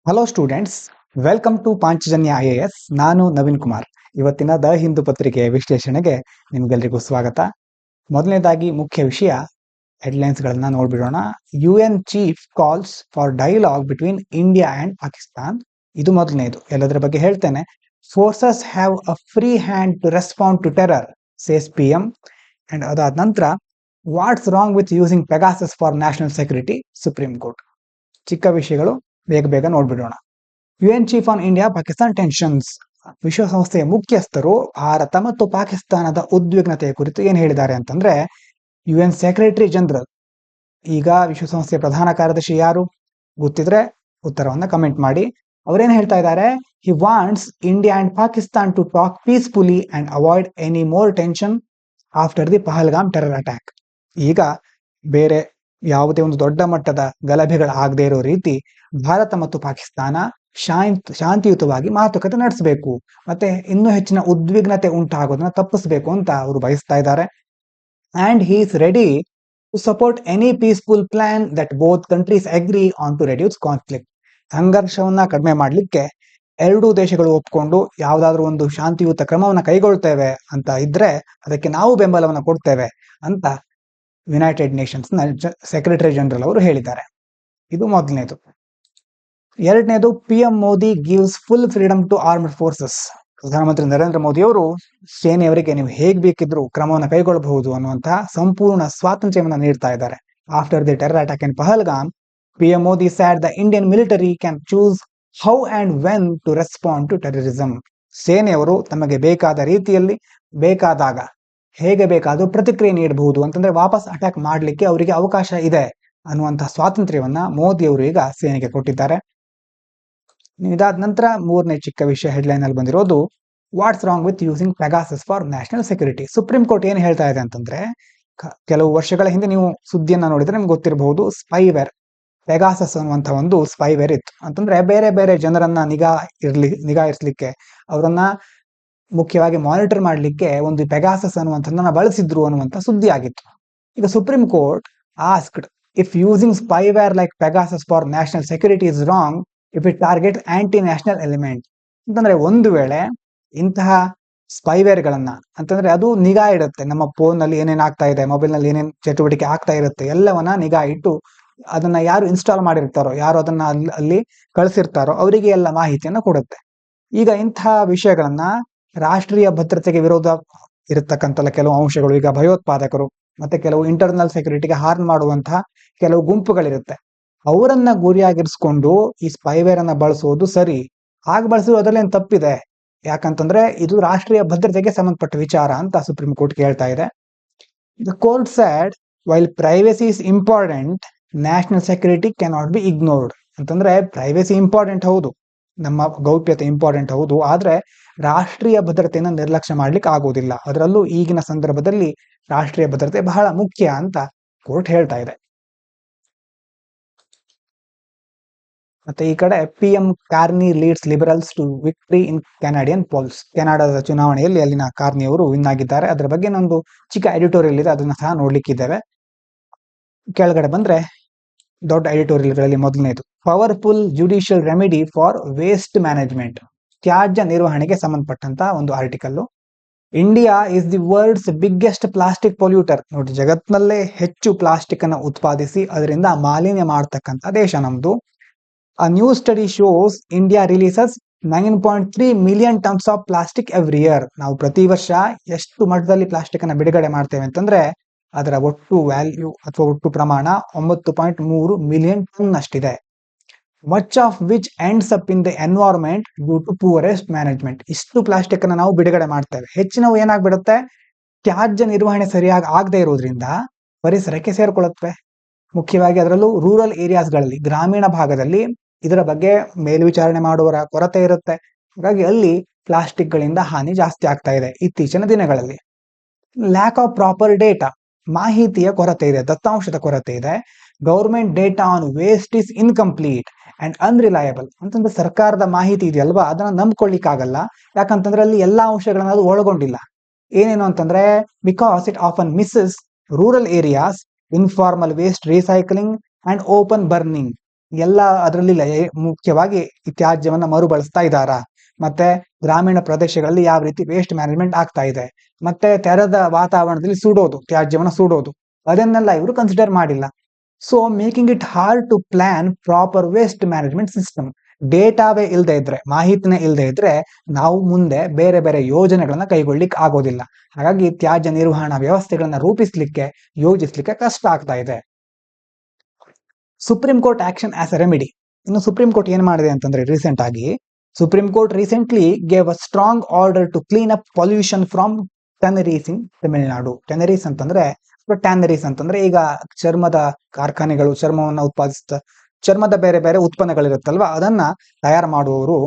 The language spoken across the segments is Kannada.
Hello students, welcome to Panchajanya IAS. ನಾನು ನವೀನ್ ಕುಮಾರ್. ಇವತ್ತಿನ ದ ಹಿಂದೂ ಪತ್ರಿಕೆಯ ವಿಶ್ಲೇಷಣೆಗೆ ನಿಮ್ಗೆಲ್ರಿಗೂ ಸ್ವಾಗತ. ಮೊದಲನೇದಾಗಿ ಮುಖ್ಯ ವಿಷಯ ಹೆಡ್ಲೈನ್ಸ್ಗಳನ್ನ ನೋಡ್ಬಿಡೋಣ. UN chief calls for dialogue between India and Pakistan. ಇದು ಮೊದಲನೇದು, ಎಲ್ಲದರ ಬಗ್ಗೆ ಹೇಳ್ತೇನೆ. Forces have a free hand to respond to terror, says PM. And ಅದಾದ ನಂತರ what's wrong with using Pegasus for national security, Supreme Court. ಚಿಕ್ಕ ವಿಷಯಗಳು, ಬೇಗ ನೋಡ್ಬಿಡೋಣ. UN chief on India Pakistan tensions. ವಿಶ್ವಸಂಸ್ಥೆಯ ಮುಖ್ಯಸ್ಥರು ಭಾರತ ಮತ್ತು ಪಾಕಿಸ್ತಾನದ ಉದ್ವಿಗ್ನತೆಯ ಕುರಿತು ಏನ್ ಹೇಳಿದ್ದಾರೆ ಅಂತಂದ್ರೆ, UN ಸೆಕ್ರೆಟರಿ ಜನರಲ್, ಈಗ ವಿಶ್ವಸಂಸ್ಥೆಯ ಪ್ರಧಾನ ಕಾರ್ಯದರ್ಶಿ ಯಾರು ಗೊತ್ತಿದ್ರೆ ಉತ್ತರವನ್ನ ಕಮೆಂಟ್ ಮಾಡಿ. ಅವರೇನ್ ಹೇಳ್ತಾ ಇದ್ದಾರೆ, he wants India and Pakistan to talk peacefully and avoid any more tension after the Pahalgam terror attack. ಈಗ ಬೇರೆ ಯಾವುದೇ ಒಂದು ದೊಡ್ಡ ಮಟ್ಟದ ಗಲಭೆಗಳು ಆಗದೆ ಇರೋ ರೀತಿ ಭಾರತ ಮತ್ತು ಪಾಕಿಸ್ತಾನ ಶಾಂತಿಯುತವಾಗಿ ಮಾತುಕತೆ ನಡೆಸಬೇಕು, ಮತ್ತೆ ಇನ್ನೂ ಹೆಚ್ಚಿನ ಉದ್ವಿಗ್ನತೆ ಉಂಟಾಗೋದನ್ನ ತಪ್ಪಿಸಬೇಕು ಅಂತ ಅವರು ಬಯಸ್ತಾ ಇದ್ದಾರೆ. And he is ready to support any peaceful plan that both countries agree on to reduce conflict. ಸಂಘರ್ಷವನ್ನ ಕಡಿಮೆ ಮಾಡಲಿಕ್ಕೆ ಎರಡೂ ದೇಶಗಳು ಒಪ್ಕೊಂಡು ಯಾವುದಾದ್ರೂ ಒಂದು ಶಾಂತಿಯುತ ಕ್ರಮವನ್ನ ಕೈಗೊಳ್ತೇವೆ ಅಂತ ಇದ್ರೆ ಅದಕ್ಕೆ ನಾವು ಬೆಂಬಲವನ್ನು ಕೊಡ್ತೇವೆ ಅಂತ ಯುನೈಟೆಡ್ ನೇಷನ್ಸ್ ನ ಸೆಕ್ರೆಟರಿ ಜನರಲ್ ಅವರು ಹೇಳಿದ್ದಾರೆ. ಇದು ಮೊದಲನೇದು. ಎರಡನೇದು, PM Modi gives full freedom to armed forces. ಪ್ರಧಾನಮಂತ್ರಿ ನರೇಂದ್ರ ಮೋದಿ ಅವರು ಸೇನೆಯವರಿಗೆ ನೀವು ಹೇಗ್ ಬೇಕಿದ್ರು ಕ್ರಮವನ್ನು ಕೈಗೊಳ್ಳಬಹುದು ಅನ್ನುವಂತಹ ಸಂಪೂರ್ಣ ಸ್ವಾತಂತ್ರ್ಯವನ್ನು ನೀಡ್ತಾ ಇದ್ದಾರೆ. After the terror attack in Pahalgam, PM Modi said the Indian military can choose how and when to respond to terrorism. ಸೇನೆಯವರು ತಮಗೆ ಬೇಕಾದ ರೀತಿಯಲ್ಲಿ ಬೇಕಾದಾಗ ಹೇಗೆ ಬೇಕಾದ್ರೂ ಪ್ರತಿಕ್ರಿಯೆ ನೀಡಬಹುದು, ಅಂತಂದ್ರೆ ವಾಪಸ್ ಅಟ್ಯಾಕ್ ಮಾಡಲಿಕ್ಕೆ ಅವರಿಗೆ ಅವಕಾಶ ಇದೆ ಅನ್ನುವಂತಹ ಸ್ವಾತಂತ್ರ್ಯವನ್ನ ಮೋದಿ ಅವರು ಈಗ ಸೇನೆಗೆ ಕೊಟ್ಟಿದ್ದಾರೆ. ಇದಾದ ನಂತರ ಮೂರನೇ ಚಿಕ್ಕ ವಿಷಯ ಹೆಡ್ಲೈನ್ ಅಲ್ಲಿ ಬಂದಿರೋದು, what's wrong with using Pegasus for national security. Supreme Court ಏನ್ ಹೇಳ್ತಾ ಇದೆ ಅಂತಂದ್ರೆ, ಕೆಲವು ವರ್ಷಗಳ ಹಿಂದೆ ನೀವು ಸುದ್ದಿಯನ್ನ ನೋಡಿದ್ರೆ ನಿಮ್ಗೆ ಗೊತ್ತಿರಬಹುದು, ಸ್ಪೈವೇರ್ ಪೆಗಾಸಸ್ ಅನ್ನುವಂಥ ಒಂದು ಸ್ಪೈವೇರ್ ಇತ್ತು. ಅಂತಂದ್ರೆ ಬೇರೆ ಬೇರೆ ಜನರನ್ನ ನಿಗಾ ಇರಿಸಲಿಕ್ಕೆ, ಅವರನ್ನ ಮುಖ್ಯವಾಗಿ ಮಾನಿಟರ್ ಮಾಡಲಿಕ್ಕೆ ಒಂದು ಪೆಗಾಸಸ್ ಅನ್ನುವಂಥದ್ದನ್ನ ಬಳಸಿದ್ರು ಅನ್ನುವಂಥ ಸುದ್ದಿ ಆಗಿತ್ತು. ಈಗ supreme court asked if using spyware like Pegasus for national security is wrong if it target aunty national element. ಅಂತಂದ್ರೆ ಒಂದು ವೇಳೆ ಇಂತಹ ಸ್ಪೈವೇರ್ ಗಳನ್ನ, ಅಂತಂದ್ರೆ ಅದು ನಿಗಾ ಇಡುತ್ತೆ, ನಮ್ಮ ಫೋನ್ ನಲ್ಲಿ ಏನೇನ್ ಆಗ್ತಾ ಇದೆ, ಮೊಬೈಲ್ ನಲ್ಲಿ ಏನೇನ್ ಚಟುವಟಿಕೆ ಆಗ್ತಾ ಇರುತ್ತೆ ಎಲ್ಲವನ್ನ ನಿಗಾ ಇಟ್ಟು ಅದನ್ನ ಯಾರು ಇನ್ಸ್ಟಾಲ್ ಮಾಡಿರ್ತಾರೋ, ಯಾರು ಅದನ್ನ ಅಲ್ಲಿ ಕಳಿಸಿರ್ತಾರೋ ಅವರಿಗೆ ಎಲ್ಲ ಮಾಹಿತಿಯನ್ನ ಕೊಡುತ್ತೆ. ಈಗ ಇಂತಹ ವಿಷಯಗಳನ್ನ ರಾಷ್ಟ್ರೀಯ ಭದ್ರತೆಗೆ ವಿರೋಧ ಇರತಕ್ಕಂತ ಕೆಲವು ಅಂಶಗಳು, ಈಗ ಭಯೋತ್ಪಾದಕರು ಮತ್ತೆ ಕೆಲವು ಇಂಟರ್ನಲ್ ಸೆಕ್ಯೂರಿಟಿಗೆ ಹಾರ್ನ್ ಮಾಡುವಂತಹ ಕೆಲವು ಗುಂಪುಗಳಿರುತ್ತೆ, ಅವರನ್ನ ಗುರಿಯಾಗಿರಿಸಿಕೊಂಡು ಈ ಸ್ಪೈವೇರ್ ಅನ್ನ ಬಳಸೋದು ಸರಿ. ಹಾಗೆ ಬಳಸೋದು ಅದರಲ್ಲೇನು ತಪ್ಪಿದೆ, ಯಾಕಂತಂದ್ರೆ ಇದು ರಾಷ್ಟ್ರೀಯ ಭದ್ರತೆಗೆ ಸಂಬಂಧಪಟ್ಟ ವಿಚಾರ ಅಂತ ಸುಪ್ರೀಂ ಕೋರ್ಟ್ ಕೇಳ್ತಾ ಇದೆ. The court said while privacy is important, national security cannot be ignored. ಅಂತಂದ್ರೆ ಪ್ರೈವೇಸಿ ಇಂಪಾರ್ಟೆಂಟ್ ಹೌದು, ನಮ್ಮ ಗೌಪ್ಯತೆ ಇಂಪಾರ್ಟೆಂಟ್ ಹೌದು, ಆದ್ರೆ ರಾಷ್ಟ್ರೀಯ ಭದ್ರತೆಯನ್ನು ನಿರ್ಲಕ್ಷ್ಯ ಮಾಡ್ಲಿಕ್ಕೆ ಆಗೋದಿಲ್ಲ. ಅದರಲ್ಲೂ ಈಗಿನ ಸಂದರ್ಭದಲ್ಲಿ ರಾಷ್ಟ್ರೀಯ ಭದ್ರತೆ ಬಹಳ ಮುಖ್ಯ ಅಂತ ಕೋರ್ಟ್ ಹೇಳ್ತಾ ಇದೆ. ಮತ್ತೆ ಈ ಕಡೆ PM Carney leads liberals to victory in Canadian polls. ಕೆನಡಾದ ಚುನಾವಣೆಯಲ್ಲಿ ಅಲ್ಲಿನ ಕಾರ್ನಿ ಅವರು ವಿನ್ ಆಗಿದ್ದಾರೆ. ಅದರ ಬಗ್ಗೆ ನೊಂದು ಚಿಕ್ಕ ಎಡಿಟೋರಿಯಲ್ ಇದೆ, ಅದನ್ನ ಸಹ ನೋಡ್ಲಿಕ್ಕಿದ್ದೇವೆ. ಕೆಳಗಡೆ ಬಂದ್ರೆ ದೊಡ್ಡ ಎಡಿಟೋರಿಯಲ್ಗಳಲ್ಲಿ ಮೊದಲನೇದು, powerful judicial remedy for waste management. ತ್ಯಾಜ್ಯ ನಿರ್ವಹಣೆಗೆ ಸಂಬಂಧಪಟ್ಟಂತ ಒಂದು article. India is the world's biggest plastic polluter. ನೋಡಿ, ಜಗತ್ನಲ್ಲೇ ಹೆಚ್ಚು ಪ್ಲಾಸ್ಟಿಕ್ ಅನ್ನು ಉತ್ಪಾದಿಸಿ ಅದರಿಂದ ಮಾಲಿನ್ಯ ಮಾಡತಕ್ಕಂತ ದೇಶ ನಮ್ದು. A new study shows India releases 9.3 million tons of plastic every year. ನಾವು ಪ್ರತಿ ವರ್ಷ ಎಷ್ಟು ಮಟ್ಟದಲ್ಲಿ ಪ್ಲಾಸ್ಟಿಕ್ ಅನ್ನ ಬಿಡುಗಡೆ ಮಾಡ್ತೇವೆ ಅಂತಂದ್ರೆ ಅದರ ಒಟ್ಟು ವ್ಯಾಲ್ಯೂ ಅಥವಾ ಒಟ್ಟು ಪ್ರಮಾಣ 9.3 ಮಿಲಿಯನ್ ಟನ್ ಅಷ್ಟಿದೆ. Much of which ends up in the environment due to poor waste management. ಇಷ್ಟು ಪ್ಲಾಸ್ಟಿಕ್ ಅನ್ನ ನಾವು ಬಿಡುಗಡೆ ಮಾಡ್ತೇವೆ, ಹೆಚ್ಚಿನವು ಏನಾಗ್ಬಿಡುತ್ತೆ, ತ್ಯಾಜ್ಯ ನಿರ್ವಹಣೆ ಸರಿಯಾಗಿ ಆಗದೆ ಇರೋದ್ರಿಂದ ಪರಿಸರಕ್ಕೆ ಸೇರ್ಕೊಳ್ಳುತ್ತವೆ. ಮುಖ್ಯವಾಗಿ ಅದರಲ್ಲೂ ರೂರಲ್ ಏರಿಯಾಸ್ಗಳಲ್ಲಿ, ಗ್ರಾಮೀಣ ಭಾಗದಲ್ಲಿ ಇದರ ಬಗ್ಗೆ ಮೇಲ್ವಿಚಾರಣೆ ಮಾಡುವವರ ಕೊರತೆ ಇರುತ್ತೆ. ಹಾಗಾಗಿ ಅಲ್ಲಿ ಪ್ಲಾಸ್ಟಿಕ್ ಗಳಿಂದ ಹಾನಿ ಜಾಸ್ತಿ ಆಗ್ತಾ ಇದೆ ಇತ್ತೀಚಿನ ದಿನಗಳಲ್ಲಿ. ಲ್ಯಾಕ್ ಆಫ್ ಪ್ರಾಪರ್ ಡೇಟಾ, ಮಾಹಿತಿಯ ಕೊರತೆ ಇದೆ, ದತ್ತಾಂಶದ ಕೊರತೆ ಇದೆ. Government data on waste is incomplete and unreliable. ಅಂತಂದ್ರೆ ಸರ್ಕಾರದ ಮಾಹಿತಿ ಇದೆಯಲ್ವಾ, ಅದನ್ನ ನಂಬ್ಕೊಳ್ಳಿಕ್ಕಾಗಲ್ಲ, ಯಾಕಂತಂದ್ರೆ ಅಲ್ಲಿ ಎಲ್ಲಾ ಅಂಶಗಳನ್ನ ಅದು ಒಳಗೊಂಡಿಲ್ಲ. ಏನೇನು ಅಂತಂದ್ರೆ, because it often misses rural areas, informal waste recycling and open burning. ಎಲ್ಲ ಅದರಲ್ಲಿ ಮುಖ್ಯವಾಗಿ ಈ ತ್ಯಾಜ್ಯವನ್ನ ಮರುಬಳಸ್ತಾ ಇದ್ದಾರಾ, ಮತ್ತೆ ಗ್ರಾಮೀಣ ಪ್ರದೇಶಗಳಲ್ಲಿ ಯಾವ ರೀತಿ ವೇಸ್ಟ್ ಮ್ಯಾನೇಜ್ಮೆಂಟ್ ಆಗ್ತಾ ಇದೆ, ಮತ್ತೆ ತೆರೆದ ವಾತಾವರಣದಲ್ಲಿ ತ್ಯಾಜ್ಯವನ್ನ ಸುಡೋದು, ಅದನ್ನೆಲ್ಲ ಇವರು ಕನ್ಸಿಡರ್ ಮಾಡಿಲ್ಲ. So making it hard to plan proper waste management system. ಡೇಟಾವೇ ಇಲ್ಲದೆ ಇದ್ರೆ, ಮಾಹಿತಿನೇ ಇಲ್ಲದೆ ಇದ್ರೆ ನಾವು ಮುಂದೆ ಬೇರೆ ಬೇರೆ ಯೋಜನೆಗಳನ್ನ ಕೈಗೊಳ್ಳಿಕ್ ಆಗೋದಿಲ್ಲ. ಹಾಗಾಗಿ ತ್ಯಾಜ್ಯ ನಿರ್ವಹಣಾ ವ್ಯವಸ್ಥೆಗಳನ್ನ ರೂಪಿಸ್ಲಿಕ್ಕೆ, ಯೋಜಿಸ್ಲಿಕ್ಕೆ ಕಷ್ಟ ಆಗ್ತಾ ಇದೆ. Supreme Court action as a remedy. ಇನ್ನು ಸುಪ್ರೀಂ ಕೋರ್ಟ್ ಏನ್ ಮಾಡಿದೆ ಅಂತಂದ್ರೆ, ರೀಸೆಂಟ್ ಆಗಿ Supreme Court recently gave a strong order to clean up pollution from tanneries in Tamil Nadu. Tanneries ಅಂತಂದ್ರೆ ಈಗ ಚರ್ಮದ ಕಾರ್ಖಾನೆಗಳು, ಚರ್ಮವನ್ನ ಚರ್ಮದ ಬೇರೆ ಬೇರೆ ಉತ್ಪನ್ನಗಳಿರುತ್ತಲ್ವಾ, ಅದನ್ನ ತಯಾರು ಮಾಡುವವರು,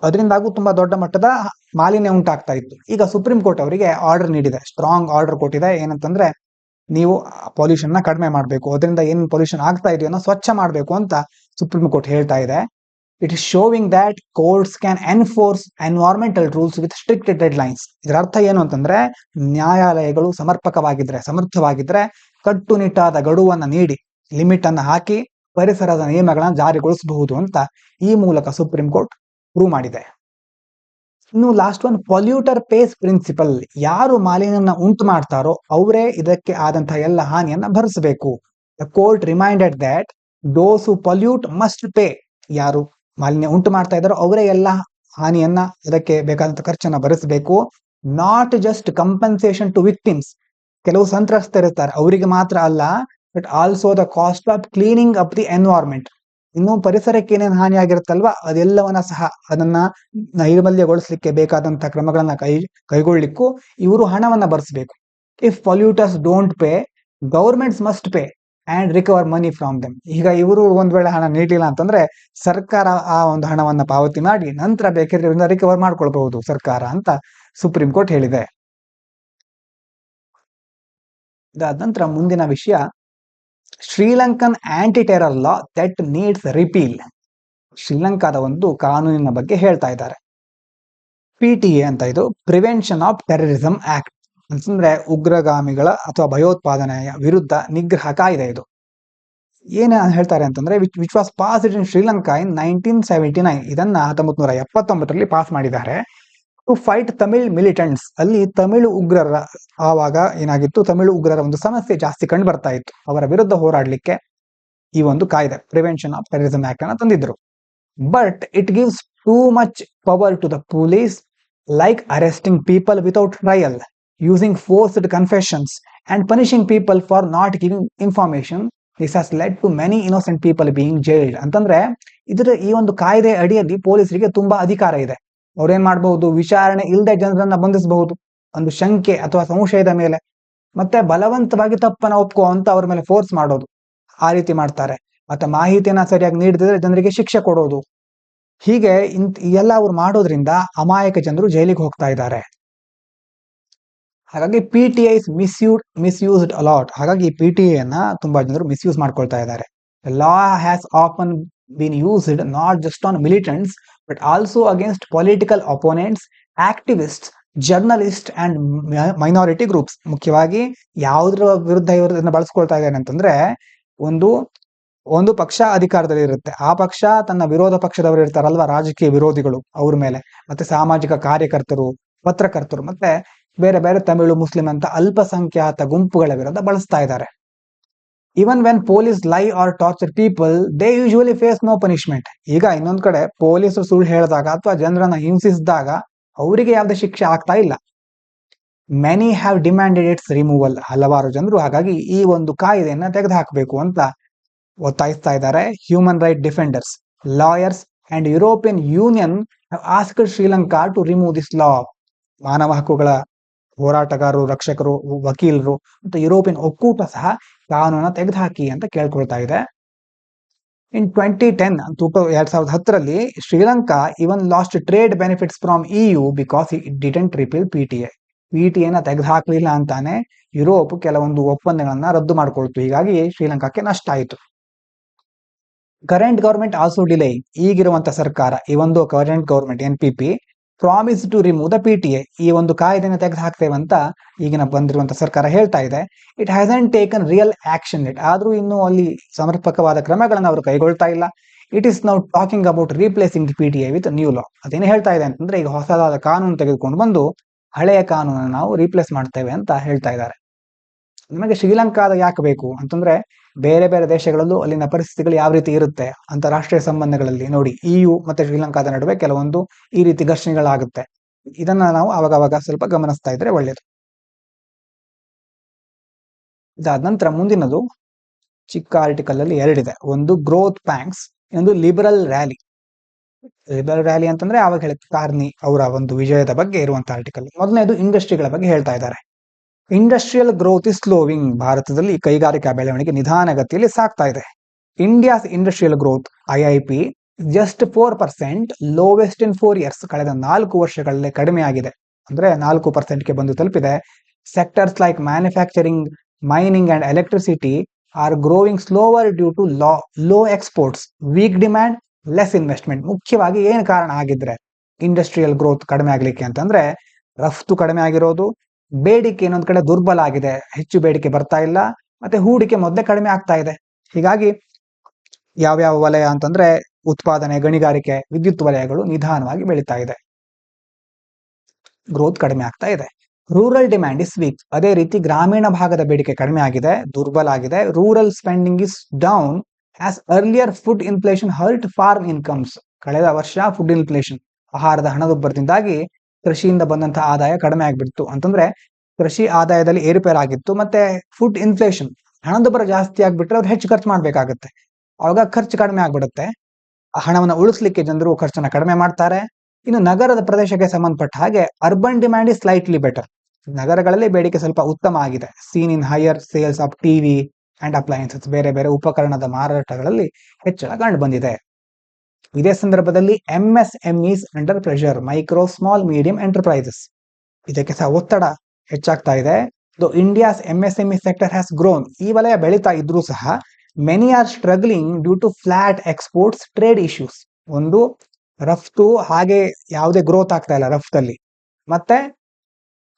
ಅದರಿಂದಾಗೂ ತುಂಬಾ ದೊಡ್ಡ ಮಟ್ಟದ ಮಾಲಿನ್ಯ ಉಂಟಾಗ್ತಾ ಇತ್ತು. ಈಗ ಸುಪ್ರೀಂ ಕೋರ್ಟ್ ಅವರಿಗೆ ಆರ್ಡರ್ ನೀಡಿದೆ, ಸ್ಟ್ರಾಂಗ್ ಆರ್ಡರ್ ಕೊಟ್ಟಿದೆ. ಏನಂತಂದ್ರೆ, ನೀವು ಪೊಲ್ಯೂಷನ್ ನ ಕಡಿಮೆ ಮಾಡಬೇಕು, ಅದರಿಂದ ಏನ್ ಪೊಲ್ಯೂಷನ್ ಆಗ್ತಾ ಇದೆಯೋ ಸ್ವಚ್ಛ ಮಾಡಬೇಕು ಅಂತ ಸುಪ್ರೀಂ ಕೋರ್ಟ್ ಹೇಳ್ತಾ ಇದೆ. It is sowing that courts can enforce environmental rules with strict dead lines. ಇದರ ಅರ್ಥ ಏನು ಅಂತಂದ್ರೆ, ನ್ಯಾಯಾಲಯಗಳು ಸಮರ್ಥವಾಗಿದ್ರೆ ಕಟ್ಟುನಿಟ್ಟಾದ ಗಡುವನ್ನ ನೀಡಿ, ಲಿಮಿಟ್ ಅನ್ನ ಹಾಕಿ ಪರಿಸರದ ನಿಯಮಗಳನ್ನ ಜಾರಿಗೊಳಿಸಬಹುದು ಅಂತ ಈ ಮೂಲಕ ಸುಪ್ರೀಂ ಕೋರ್ಟ್ ಪ್ರೂವ್ ಮಾಡಿದೆ. ಇನ್ನು last one, polluter pays principle. ಯಾರು ಮಾಲಿನ್ಯನ ಉಂಟು ಮಾಡ್ತಾರೋ ಅವರೇ ಇದಕ್ಕೆ ಆದಂತಹ ಎಲ್ಲ ಹಾನಿಯನ್ನ ಭರಿಸಬೇಕು. The court reminded that those who pollute must pay. ಯಾರು ಮಾಲಿನ್ಯ ಉಂಟು ಮಾಡ್ತಾ ಇದ್ದಾರೋ ಅವರೇ ಎಲ್ಲ ಹಾನಿಯನ್ನ, ಇದಕ್ಕೆ ಬೇಕಾದಂತ ಖರ್ಚನ್ನ ಭರಿಸಬೇಕು. Not just compensation to victims. ಕೆಲವು ಸಂತ್ರಸ್ತರಿರ್ತಾರೆ, ಅವರಿಗೆ ಮಾತ್ರ ಅಲ್ಲ, but also the cost of cleaning up the environment. ಇನ್ನು ಪರಿಸರಕ್ಕೆ ಏನೇನು ಹಾನಿ ಆಗಿರುತ್ತಲ್ವಾ, ಅದೆಲ್ಲವನ್ನ ಸಹ ಅದನ್ನ ನೈರ್ಮಲ್ಯಗೊಳಿಸ್ಲಿಕ್ಕೆ ಬೇಕಾದಂತಹ ಕ್ರಮಗಳನ್ನ ಕೈಗೊಳ್ಳಿಕ್ಕೂ ಇವರು ಹಣವನ್ನ ಭರಿಸಬೇಕು. If polluters don't pay, governments must pay and recover money from them. ಈಗ ಇವರು ಒಂದ್ ವೇಳೆ ಹಣ ನೀಡಲಿಲ್ಲ ಅಂತಂದ್ರೆ ಸರ್ಕಾರ ಆ ಒಂದು ಹಣವನ್ನ ಪಾವತಿ ಮಾಡಿ ನಂತರ ಬೇಕಿದ್ರೆ ರಿಕವರ್ ಮಾಡ್ಕೊಳ್ಬಹುದು ಸರ್ಕಾರ ಅಂತ ಸುಪ್ರೀಂ ಕೋರ್ಟ್ ಹೇಳಿದೆ. ಇದಾದ ನಂತರ ಮುಂದಿನ ವಿಷಯ, Sri Lankan aunty terror law that needs repeal. ಶ್ರೀಲಂಕಾದ ಒಂದು ಕಾನೂನಿನ ಬಗ್ಗೆ ಹೇಳ್ತಾ ಇದ್ದಾರೆ. PTA ಅಂತ, ಇದು ಪ್ರಿವೆನ್ಷನ್ ಆಫ್ ಟೆರರಿಸಂ ಆಕ್ಟ್ ಅಂತಂದ್ರೆ ಉಗ್ರಗಾಮಿಗಳ ಅಥವಾ ಭಯೋತ್ಪಾದನೆಯ ವಿರುದ್ಧ ನಿಗ್ರಹ ಕಾಯ್ದೆ. ಇದು ಏನ ಹೇಳ್ತಾರೆ ಅಂತಂದ್ರೆ, which was passed in Sri Lanka in 1979. ಇದನ್ನ 1979ರಲ್ಲಿ ಪಾಸ್ ಮಾಡಿದ್ದಾರೆ. To fight Tamil militants. ಅಲ್ಲಿ ತಮಿಳು ಉಗ್ರರ, ಆವಾಗ ಏನಾಗಿತ್ತು, ತಮಿಳು ಉಗ್ರರ ಒಂದು ಸಮಸ್ಯೆ ಜಾಸ್ತಿ ಕಂಡು ಬರ್ತಾ ಇತ್ತು. ಅವರ ವಿರುದ್ಧ ಹೋರಾಡ್ಲಿಕ್ಕೆ ಈ ಒಂದು ಕಾಯ್ದೆ, ಪ್ರಿವೆನ್ಷನ್ ಆಫ್ ಟೆರರಿಸಂ ಆಕ್ಟ್ ಅನ್ನ ತಂದಿದ್ರು. But it gives too much power to the police, like arresting people without trial, using forced confessions and punishing people for not giving information. This has led to many innocent people being jailed. ಅಂತಂದ್ರೆ ಈ ಒಂದು ಕಾಯ್ದೆ ಅಡಿಯಲ್ಲಿ ಪೊಲೀಸರಿಗೆ ತುಂಬಾ ಅಧಿಕಾರ ಇದೆ. ಅವ್ರೇನ್ ಮಾಡಬಹುದು, ವಿಚಾರಣೆ ಇಲ್ಲದೆ ಜನರನ್ನ ಬಂಧಿಸಬಹುದು ಒಂದು ಶಂಕೆ ಅಥವಾ ಸಂಶಯದ ಮೇಲೆ, ಮತ್ತೆ ಬಲವಂತವಾಗಿ ತಪ್ಪನ್ನ ಒಪ್ಕೋ ಅಂತ ಅವ್ರ ಮೇಲೆ ಫೋರ್ಸ್ ಮಾಡೋದು, ಆ ರೀತಿ ಮಾಡ್ತಾರೆ. ಮತ್ತೆ ಮಾಹಿತಿಯನ್ನ ಸರಿಯಾಗಿ ನೀಡಿದ್ರೆ ಜನರಿಗೆ ಶಿಕ್ಷೆ ಕೊಡೋದು. ಹೀಗೆ ಎಲ್ಲ ಅವ್ರು ಮಾಡೋದ್ರಿಂದ ಅಮಾಯಕ ಜನರು ಜೈಲಿಗೆ ಹೋಗ್ತಾ ಇದ್ದಾರೆ. ಹಾಗಾಗಿ PTA ಇಸ್ ಮಿಸ್ಯೂಸ್ಡ್ ಅಲಾಟ್. ಹಾಗಾಗಿ PTA ಅನ್ನ ತುಂಬಾ ಜನರು ಮಿಸ್ಯೂಸ್ ಮಾಡ್ಕೊಳ್ತಾ ಇದ್ದಾರೆ. ಲಾ has often been used not just on militants but also against political opponents, activists, journalists and minority groups. ಮುಖ್ಯವಾಗಿ ಯಾವುದರ ವಿರುದ್ಧ ಇದನ್ನ ಬಳಸ್ಕೊಳ್ತಾ ಇದ್ದಾರೆ ಅಂತಂದ್ರೆ, ಒಂದು ಪಕ್ಷ ಅಧಿಕಾರದಲ್ಲಿ ಇರುತ್ತೆ, ಆ ಪಕ್ಷ ತನ್ನ ವಿರೋಧ ಪಕ್ಷದವರು ಇರ್ತಾರಲ್ವಾ, ರಾಜಕೀಯ ವಿರೋಧಿಗಳು, ಅವ್ರ ಮೇಲೆ, ಮತ್ತೆ ಸಾಮಾಜಿಕ ಕಾರ್ಯಕರ್ತರು, ಪತ್ರಕರ್ತರು, ಮತ್ತೆ ಬೇರೆ ಬೇರೆ ತಮಿಳು, ಮುಸ್ಲಿಂ ಅಂತ ಅಲ್ಪಸಂಖ್ಯಾತ ಗುಂಪುಗಳ ವಿರುದ್ಧ ಬಳಸ್ತಾ ಇದ್ದಾರೆ. Even when police lie or torture people, they usually face no punishment. ಈಗ ಇನ್ನೊಂದ್ ಕಡೆ ಪೊಲೀಸರು ಸುಳ್ಳು ಹೇಳಿದಾಗ ಅಥವಾ ಜನರನ್ನ ಹಿಂಸಿಸಿದಾಗ ಅವರಿಗೆ ಯಾವುದೇ ಶಿಕ್ಷೆ ಆಗ್ತಾ ಇಲ್ಲ. Many have demanded its removal. ಹಲವಾರು ಜನರು ಹಾಗಾಗಿ ಈ ಒಂದು ಕಾಯ್ದೆಯನ್ನ ತೆಗೆದುಹಾಕಬೇಕು ಅಂತ ಒತ್ತಾಯಿಸ್ತಾ ಇದ್ದಾರೆ. Human right defenders, lawyers and European Union have asked Sri Lanka to remove this law. ಮಾನವ ಹಕ್ಕುಗಳ ಹೋರಾಟಗಾರರು, ರಕ್ಷಕರು, ವಕೀಲರು ಮತ್ತು ಯುರೋಪಿಯನ್ ಒಕ್ಕೂಟ ಸಹ ಕಾನೂನನ್ನ ತೆಗೆದುಹಾಕಿ ಅಂತ ಕೇಳ್ಕೊಳ್ತಾ ಇದೆ. ಇನ್ 2010, 2010ರಲ್ಲಿ Sri Lanka even lost trade benefits from EU because it didn't repeal PTA. PTA ನ ತೆಗೆದುಹಾಕಲಿಲ್ಲ ಅಂತಾನೆ ಯುರೋಪ್ ಕೆಲವೊಂದು ಒಪ್ಪಂದಗಳನ್ನ ರದ್ದು ಮಾಡಿಕೊಳ್ತು. ಹೀಗಾಗಿ ಶ್ರೀಲಂಕಾಕ್ಕೆ ನಷ್ಟ ಆಯಿತು. Current government also delay. ಈಗಿರುವಂತ ಸರ್ಕಾರ, ಈ ಒಂದು current government NPP promise to remove the PTA. ಈ ಒಂದು ಕಾಯ್ದೆನ ತೆಗೆದು ಹಾಕ್ತೇವೆ ಅಂತ ಈಗಿನ ಬಂದಿರುವಂತಹ ಸರ್ಕಾರ ಹೇಳ್ತಾ ಇದೆ. It hasn't taken real action it. ಆದ್ರೂ ಇನ್ನು ಅಲ್ಲಿ ಸಮರ್ಪಕವಾದ ಕ್ರಮಗಳನ್ನು ಅವರು ಕೈಗೊಳ್ತಾ ಇಲ್ಲ. It is now talking about replacing the PTA with new law. ಅದೇನು ಹೇಳ್ತಾ ಇದೆ ಅಂತಂದ್ರೆ ಈಗ ಹೊಸದಾದ ಕಾನೂನು ತೆಗೆದುಕೊಂಡು ಬಂದು ಹಳೆಯ ಕಾನೂನನ್ನು ನಾವು ರೀಪ್ಲೇಸ್ ಮಾಡ್ತೇವೆ ಅಂತ ಹೇಳ್ತಾ ಇದ್ದಾರೆ. ನಮಗೆ ಶ್ರೀಲಂಕಾದ ಯಾಕೆ ಬೇಕು ಅಂತಂದ್ರೆ ಬೇರೆ ಬೇರೆ ದೇಶಗಳಲ್ಲೂ ಅಲ್ಲಿನ ಪರಿಸ್ಥಿತಿಗಳು ಯಾವ ರೀತಿ ಇರುತ್ತೆ, ಅಂತಾರಾಷ್ಟ್ರೀಯ ಸಂಬಂಧಗಳಲ್ಲಿ ನೋಡಿ EU ಮತ್ತೆ ಶ್ರೀಲಂಕಾದ ನಡುವೆ ಕೆಲವೊಂದು ಈ ರೀತಿ ಘರ್ಷಣೆಗಳಾಗುತ್ತೆ. ಇದನ್ನ ನಾವು ಅವಾಗ ಸ್ವಲ್ಪ ಗಮನಿಸ್ತಾ ಇದ್ರೆ ಒಳ್ಳೆಯದು. ಇದಾದ ನಂತರ ಮುಂದಿನದು ಚಿಕ್ಕ ಆರ್ಟಿಕಲ್ ಅಲ್ಲಿ ಎರಡಿದೆ. ಒಂದು ಗ್ರೋತ್ ಪ್ಯಾಂಕ್ಸ್, ಇನ್ನೊಂದು ಲಿಬರಲ್ ರ್ಯಾಲಿ. ಲಿಬರಲ್ ರ್ಯಾಲಿ ಅಂತಂದ್ರೆ ಆವಾಗ ಹೇಳಿದ ಕಾರ್ನಿ ಅವರ ಒಂದು ವಿಜಯದ ಬಗ್ಗೆ ಇರುವಂತಹ ಆರ್ಟಿಕಲ್. ಮೊದಲನೇದು ಇಂಡಸ್ಟ್ರಿಗಳ ಬಗ್ಗೆ ಹೇಳ್ತಾ ಇದ್ದಾರೆ. Industrial growth is slowing. ಭಾರತದಲ್ಲಿ ಕೈಗಾರಿಕಾ ಬೆಳವಣಿಗೆ ನಿಧಾನಗತಿಯಲ್ಲಿ ಸಾಗ್ತಾ ಇದೆ. India's industrial growth IIP just 4%, lowest in 4 years. ಕಳೆದ 4 ವರ್ಷಗಳಲ್ಲೇ ಕಡಿಮೆ ಆಗಿದೆ, ಅಂದ್ರೆ 4%ಗೆ ಬಂದು ತಲುಪಿದೆ. Sectors like manufacturing, mining and electricity are growing slower due to low exports, weak demand, less investment. ಮುಖ್ಯವಾಗಿ ಏನು ಕಾರಣ ಆಗಿದ್ರೆ ಇಂಡಸ್ಟ್ರಿಯಲ್ ಗ್ರೋತ್ ಕಡಿಮೆ ಆಗ್ಲಿಕ್ಕೆ ಅಂತಂದ್ರೆ ರಫ್ತು ಕಡಿಮೆ ಆಗಿರೋದು, ಬೇಡಿಕೆ ಇನ್ನೊಂದು ಕಡೆ ದುರ್ಬಲ ಆಗಿದೆ, ಹೆಚ್ಚು ಬೇಡಿಕೆ ಬರ್ತಾ ಇಲ್ಲ, ಮತ್ತೆ ಹೂಡಿಕೆ ಮೊದಲೇ ಕಡಿಮೆ ಆಗ್ತಾ ಇದೆ. ಹೀಗಾಗಿ ಯಾವ್ಯಾವ ವಲಯ ಅಂತಂದ್ರೆ ಉತ್ಪಾದನೆ, ಗಣಿಗಾರಿಕೆ, ವಿದ್ಯುತ್ ವಲಯಗಳು ನಿಧಾನವಾಗಿ ಬೆಳೀತಾ ಇದೆ, ಗ್ರೋತ್ ಕಡಿಮೆ ಆಗ್ತಾ ಇದೆ. Rural demand is weak. ಅದೇ ರೀತಿ ಗ್ರಾಮೀಣ ಭಾಗದ ಬೇಡಿಕೆ ಕಡಿಮೆ ಆಗಿದೆ, ದುರ್ಬಲ ಆಗಿದೆ. Rural spending is down as earlier food inflation hurt farm incomes. ಕಳೆದ ವರ್ಷ ಫುಡ್ ಇನ್ಫ್ಲೇಷನ್, ಆಹಾರದ ಹಣದುಬ್ಬರದಿಂದಾಗಿ ಕೃಷಿಯಿಂದ ಬಂದಂತಹ ಆದಾಯ ಕಡಿಮೆ ಆಗ್ಬಿಡ್ತು. ಅಂತಂದ್ರೆ ಕೃಷಿ ಆದಾಯದಲ್ಲಿ ಏರುಪೇರಾಗಿತ್ತು, ಮತ್ತೆ ಫುಡ್ ಇನ್ಫ್ಲೇಷನ್, ಹಣದುಬ್ಬರ ಜಾಸ್ತಿ ಆಗ್ಬಿಟ್ರೆ ಅವ್ರು ಹೆಚ್ಚು ಖರ್ಚು ಮಾಡ್ಬೇಕಾಗತ್ತೆ. ಅವಾಗ ಖರ್ಚು ಕಡಿಮೆ ಆಗ್ಬಿಡುತ್ತೆ. ಹಣವನ್ನು ಉಳಿಸ್ಲಿಕ್ಕೆ ಜನರು ಖರ್ಚನ್ನ ಕಡಿಮೆ ಮಾಡ್ತಾರೆ. ಇನ್ನು ನಗರದ ಪ್ರದೇಶಕ್ಕೆ ಸಂಬಂಧಪಟ್ಟ ಹಾಗೆ urban demand is slightly better. ನಗರಗಳಲ್ಲಿ ಬೇಡಿಕೆ ಸ್ವಲ್ಪ ಉತ್ತಮ ಆಗಿದೆ. Seen in higher sales of TV and appliances. ಬೇರೆ ಬೇರೆ ಉಪಕರಣದ ಮಾರಾಟಗಳಲ್ಲಿ ಹೆಚ್ಚಳ ಕಂಡು ಬಂದಿದೆ. ಇದೇ ಸಂದರ್ಭದಲ್ಲಿ MSMEs under pressure, micro small medium enterprises, ಇದಕ್ಕೆ ಸಹ ಒತ್ತಡ ಹೆಚ್ಚಾಗ್ತಾ ಇದೆ. India's MSME sector has grown. ಈ ವಲಯ ಬೆಳೀತಾ ಇದ್ರೂ ಸಹ many are struggling due to flat exports, trade issues. ಒಂದು ರಫ್ತು ಹಾಗೆ ಯಾವುದೇ ಗ್ರೋತ್ ಆಗ್ತಾ ಇಲ್ಲ ರಫ್ತಲ್ಲಿ, ಮತ್ತೆ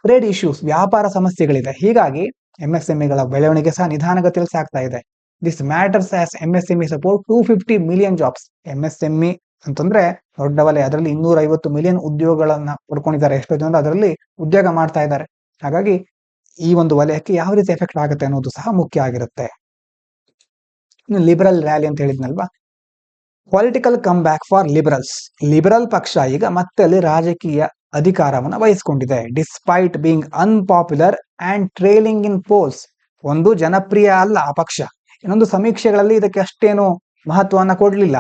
ಟ್ರೇಡ್ ಇಶ್ಯೂಸ್, ವ್ಯಾಪಾರ ಸಮಸ್ಯೆಗಳಿದೆ. ಹೀಗಾಗಿ MSMEಗಳ ಬೆಳವಣಿಗೆ ಸಹ ನಿಧಾನಗತಿಯಲ್ಲಿ ಸಾಗ್ತಾ ಇದೆ. This matters as MSME support 250 million jobs. MSME ಅಂತಂದ್ರೆ ದೊಡ್ಡ ವಲಯ, ಅದರಲ್ಲಿ 250 million ಉದ್ಯೋಗಗಳನ್ನ ಪಡ್ಕೊಂಡಿದ್ದಾರೆ. ಎಷ್ಟೋ ಜನ ಅದರಲ್ಲಿ ಉದ್ಯೋಗ ಮಾಡ್ತಾ ಇದ್ದಾರೆ. ಹಾಗಾಗಿ ಈ ಒಂದು ವಲಯಕ್ಕೆ ಯಾವ ರೀತಿ ಎಫೆಕ್ಟ್ ಆಗುತ್ತೆ ಅನ್ನೋದು ಸಹ ಮುಖ್ಯ ಆಗಿರುತ್ತೆ. ಇನ್ನು ಲಿಬರಲ್ ರ್ಯಾಲಿ ಅಂತ ಹೇಳಿದ್ನಲ್ವಾ, political come back for Liberals. Liberal ಪಕ್ಷ ಈಗ ಮತ್ತೆ ಅಲ್ಲಿ ರಾಜಕೀಯ ಅಧಿಕಾರವನ್ನು ವಹಿಸಿಕೊಂಡಿದೆ. Despite being unpopular and trailing in polls. ಒಂದು ಜನಪ್ರಿಯ ಅಲ್ಲ ಆ ಪಕ್ಷ, ಇನ್ನೊಂದು ಸಮೀಕ್ಷೆಗಳಲ್ಲಿ ಇದಕ್ಕೆ ಅಷ್ಟೇನು ಮಹತ್ವವನ್ನು ಕೊಡಲಿಲ್ಲ.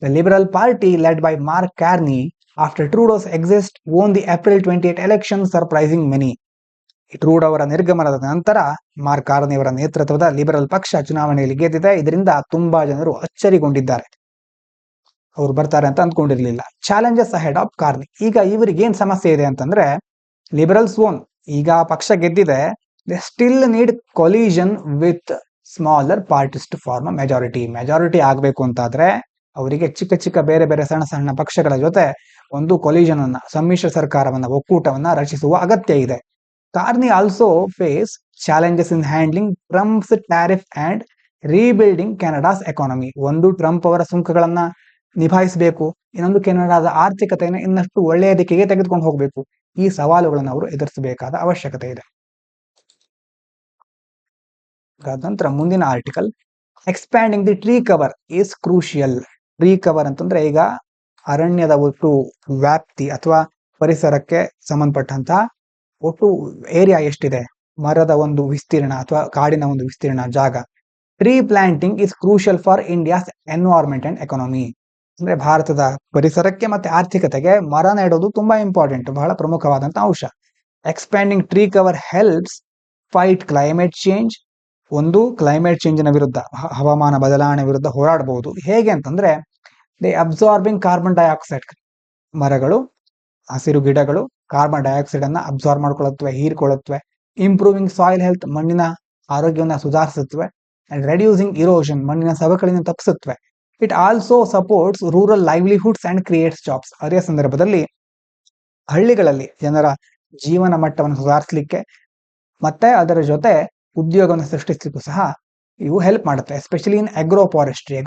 The Liberal Party led by Mark Carney after Trudeau's exit won the April 28 election, surprising many. Trudeau ಅವರ ನಿರ್ಗಮನದ ನಂತರ ಮಾರ್ಕ್ ಕಾರ್ನಿ ಅವರ ನೇತೃತ್ವದ ಲಿಬರಲ್ ಪಕ್ಷ ಚುನಾವಣೆಯಲ್ಲಿ ಗೆದ್ದಿದೆ. ಇದರಿಂದ ತುಂಬಾ ಜನರು ಅಚ್ಚರಿಗೊಂಡಿದ್ದಾರೆ, ಅವ್ರು ಬರ್ತಾರೆ ಅಂತ ಅಂದ್ಕೊಂಡಿರ್ಲಿಲ್ಲ. Challenges ahead of Carney. ಈಗ ಇವರಿಗೆ ಏನ್ ಸಮಸ್ಯೆ ಇದೆ ಅಂತಂದ್ರೆ ಲಿಬರಲ್ಸ್ ಓನ್, ಈಗ ಪಕ್ಷ ಗೆದ್ದಿದೆ, they still need coalition with smaller parties to form a majority. Majority ಆಗ್ಬೇಕು ಅಂತಾದ್ರೆ ಅವರಿಗೆ ಚಿಕ್ಕ ಚಿಕ್ಕ ಬೇರೆ ಬೇರೆ ಸಣ್ಣ ಸಣ್ಣ ಪಕ್ಷಗಳ ಜೊತೆ ಒಂದು ಕೊಲಿಷನ್ ಅನ್ನ, ಸಮ್ಮಿಶ್ರ ಸರ್ಕಾರವನ್ನ, ಒಕ್ಕೂಟವನ್ನ ರಚಿಸುವ ಅಗತ್ಯ ಇದೆ. Carney also face challenges in handling Trump's tariff and rebuilding Canada's economy. ಒಂದು ಟ್ರಂಪ್ ಅವರ ಸುಂಕಗಳನ್ನ ನಿಭಾಯಿಸಬೇಕು, ಇನ್ನೊಂದು ಕೆನಡಾದ ಆರ್ಥಿಕತೆಯನ್ನು ಇನ್ನಷ್ಟು ಒಳ್ಳೆಯ ದಿಕ್ಕಿಗೆ ತೆಗೆದುಕೊಂಡು ಹೋಗಬೇಕು. ಈ ಸವಾಲುಗಳನ್ನು ಅವರು ಎದುರಿಸಬೇಕಾದ ಅವಶ್ಯಕತೆ ಇದೆ. ನಂತರ ಮುಂದಿನ article, expanding the tree cover is crucial. Tree cover ಅಂತಂದ್ರೆ ಈಗ ಅರಣ್ಯದ ಒಟ್ಟು ವ್ಯಾಪ್ತಿ ಅಥವಾ ಪರಿಸರಕ್ಕೆ ಸಂಬಂಧಪಟ್ಟಂತಹ ಒಟ್ಟು ಏರಿಯಾ ಎಷ್ಟಿದೆ, ಮರದ ಒಂದು ವಿಸ್ತೀರ್ಣ ಅಥವಾ ಕಾಡಿನ ಒಂದು ವಿಸ್ತೀರ್ಣ ಜಾಗ. Tree planting is crucial for India's environment and economy. ಅಂದ್ರೆ ಭಾರತದ ಪರಿಸರಕ್ಕೆ ಮತ್ತೆ ಆರ್ಥಿಕತೆಗೆ ಮರ ನೆಡೋದು ತುಂಬಾ ಇಂಪಾರ್ಟೆಂಟ್, ಬಹಳ ಪ್ರಮುಖವಾದಂತಹ ಅಂಶ. Expanding tree cover helps fight climate change. ಒಂದು ಕ್ಲೈಮೇಟ್ ಚೇಂಜಿನ ವಿರುದ್ಧ, ಹವಾಮಾನ ಬದಲಾವಣೆ ವಿರುದ್ಧ ಹೋರಾಡಬಹುದು. ಹೇಗೆ ಅಂತಂದ್ರೆ ದೇ ಅಬ್ಸಾರ್ಬಿಂಗ್ ಕಾರ್ಬನ್ ಡೈಆಕ್ಸೈಡ್. ಮರಗಳು, ಹಸಿರು ಗಿಡಗಳು ಕಾರ್ಬನ್ ಡೈಆಕ್ಸೈಡ್ ಅನ್ನ ಅಬ್ಸಾರ್ಬ್ ಮಾಡ್ಕೊಳ್ಳುತ್ತವೆ, ಹೀರ್ಕೊಳ್ಳುತ್ತವೆ. ಇಂಪ್ರೂವಿಂಗ್ ಸಾಯಿಲ್ ಹೆಲ್ತ್, ಮಣ್ಣಿನ ಆರೋಗ್ಯವನ್ನು ಸುಧಾರಿಸುತ್ತವೆ. ಅಂಡ್ ರೆಡ್ಯೂಸಿಂಗ್ ಇರೋಷನ್, ಮಣ್ಣಿನ ಸವಕಳಿಯನ್ನು ತಪ್ಪಿಸುತ್ತವೆ. It also supports rural livelihoods and creates jobs. ಅದೇ ಸಂದರ್ಭದಲ್ಲಿ ಹಳ್ಳಿಗಳಲ್ಲಿ ಜನರ ಜೀವನ ಮಟ್ಟವನ್ನು ಸುಧಾರಿಸಲಿಕ್ಕೆ ಮತ್ತೆ ಅದರ ಜೊತೆ ಉದ್ಯೋಗವನ್ನು ಸೃಷ್ಟಿಸಲಿಕ್ಕೂ ಸಹ ಇವು ಹೆಲ್ಪ್ ಮಾಡುತ್ತೆ. ಎಸ್ಪೆಷಲಿ ಇನ್ ಅಗ್ರೋ ಫಾರೆಸ್ಟ್ರಿ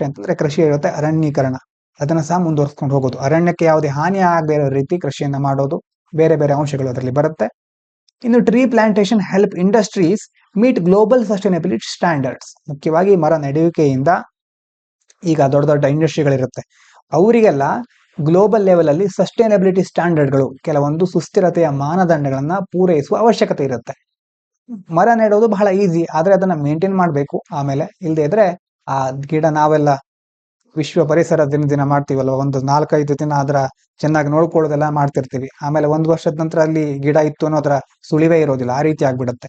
ಅಂತಂದ್ರೆ ಕೃಷಿಯ ಜೊತೆ ಅರಣ್ಯೀಕರಣ ಅದನ್ನ ಸಹ ಮುಂದುವರಿಸ್ಕೊಂಡು ಹೋಗೋದು, ಅರಣ್ಯಕ್ಕೆ ಯಾವುದೇ ಹಾನಿ ಆಗದೇ ಇರೋ ರೀತಿ ಕೃಷಿಯನ್ನ ಮಾಡೋದು, ಬೇರೆ ಬೇರೆ ಅಂಶಗಳು ಅದರಲ್ಲಿ ಬರುತ್ತೆ. ಇನ್ನು tree plantation help industries meet global sustainability standards. ಮುಖ್ಯವಾಗಿ ಮರ ನೆಡುವಿಕೆಯಿಂದ ಈಗ ದೊಡ್ಡ ದೊಡ್ಡ ಇಂಡಸ್ಟ್ರಿಗಳಿರುತ್ತೆ, ಅವರಿಗೆಲ್ಲ ಗ್ಲೋಬಲ್ ಲೆವೆಲ್ ಅಲ್ಲಿ ಸಸ್ಟೈನಬಿಲಿಟಿ ಸ್ಟ್ಯಾಂಡರ್ಡ್ಗಳು, ಕೆಲವೊಂದು ಸುಸ್ಥಿರತೆಯ ಮಾನದಂಡಗಳನ್ನ ಪೂರೈಸುವ ಅವಶ್ಯಕತೆ ಇರುತ್ತೆ. ಮರ ನೆಡೋದು ಬಹಳ ಈಸಿ, ಆದ್ರೆ ಅದನ್ನ ಮೇಂಟೈನ್ ಮಾಡಬೇಕು. ಆಮೇಲೆ ಇಲ್ಲದೆ ಇದ್ರೆ ಆ ಗಿಡ, ನಾವೆಲ್ಲ ವಿಶ್ವ ಪರಿಸರ ದಿನ ಮಾಡ್ತೀವಲ್ವ, ಒಂದು 4-5 ದಿನ ಅದರ ಚೆನ್ನಾಗಿ ನೋಡ್ಕೊಳ್ಳೋದೆಲ್ಲ ಮಾಡ್ತಿರ್ತೀವಿ, ಆಮೇಲೆ 1 ವರ್ಷದ ನಂತರ ಅಲ್ಲಿ ಗಿಡ ಇತ್ತು ಅನ್ನೋದ್ರ ಸುಳಿವೇ ಇರೋದಿಲ್ಲ, ಆ ರೀತಿ ಆಗ್ಬಿಡುತ್ತೆ.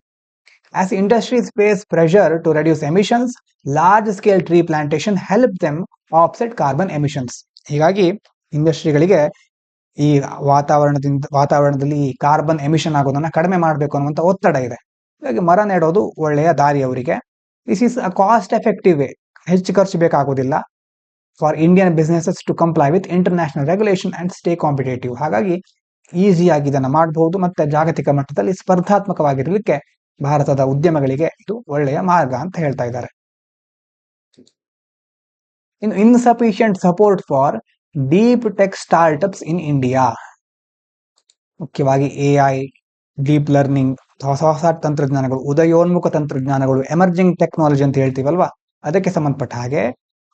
As industries face pressure to reduce emissions, large scale tree plantation help them offset carbon emissions. ಹೀಗಾಗಿ ಇಂಡಸ್ಟ್ರಿಗಳಿಗೆ ಈ ವಾತಾವರಣದಲ್ಲಿ ಕಾರ್ಬನ್ ಎಮಿಷನ್ ಆಗೋದನ್ನ ಕಡಿಮೆ ಮಾಡಬೇಕು ಅನ್ನುವಂತ ಒತ್ತಡ ಇದೆ. ಹೀಗಾಗಿ ಮರ ನೆಡೋದು ಒಳ್ಳೆಯ ದಾರಿ ಅವರಿಗೆ. This is a cost effective way, ಹೆಚ್ಚು ಖರ್ಚು ಬೇಕಾಗೋದಿಲ್ಲ for Indian businesses to comply with international regulation and stay competitive. ಹಾಗಾಗಿ ಈಸಿಯಾಗಿ ಇದನ್ನ ಮಾಡಬಹುದು, ಮತ್ತೆ ಜಾಗತಿಕ ಮಟ್ಟದಲ್ಲಿ ಸ್ಪರ್ಧಾತ್ಮಕವಾಗಿರಲಿಕ್ಕೆ ಭಾರತದ ಉದ್ಯಮಗಳಿಗೆ ಇದು ಒಳ್ಳೆಯ ಮಾರ್ಗ ಅಂತ ಹೇಳ್ತಾ ಇದ್ದಾರೆ. ಇನ್ನು insufficient support for deep tech startups in India. ಮುಖ್ಯವಾಗಿ AI, ಡೀಪ್ ಲರ್ನಿಂಗ್, ಹೊಸ ಹೊಸ ತಂತ್ರಜ್ಞಾನಗಳು, ಉದಯೋನ್ಮುಖ ತಂತ್ರಜ್ಞಾನಗಳು, ಎಮರ್ಜಿಂಗ್ ಟೆಕ್ನಾಲಜಿ ಅಂತ ಹೇಳ್ತೀವಲ್ವಾ, ಅದಕ್ಕೆ ಸಂಬಂಧಪಟ್ಟ ಹಾಗೆ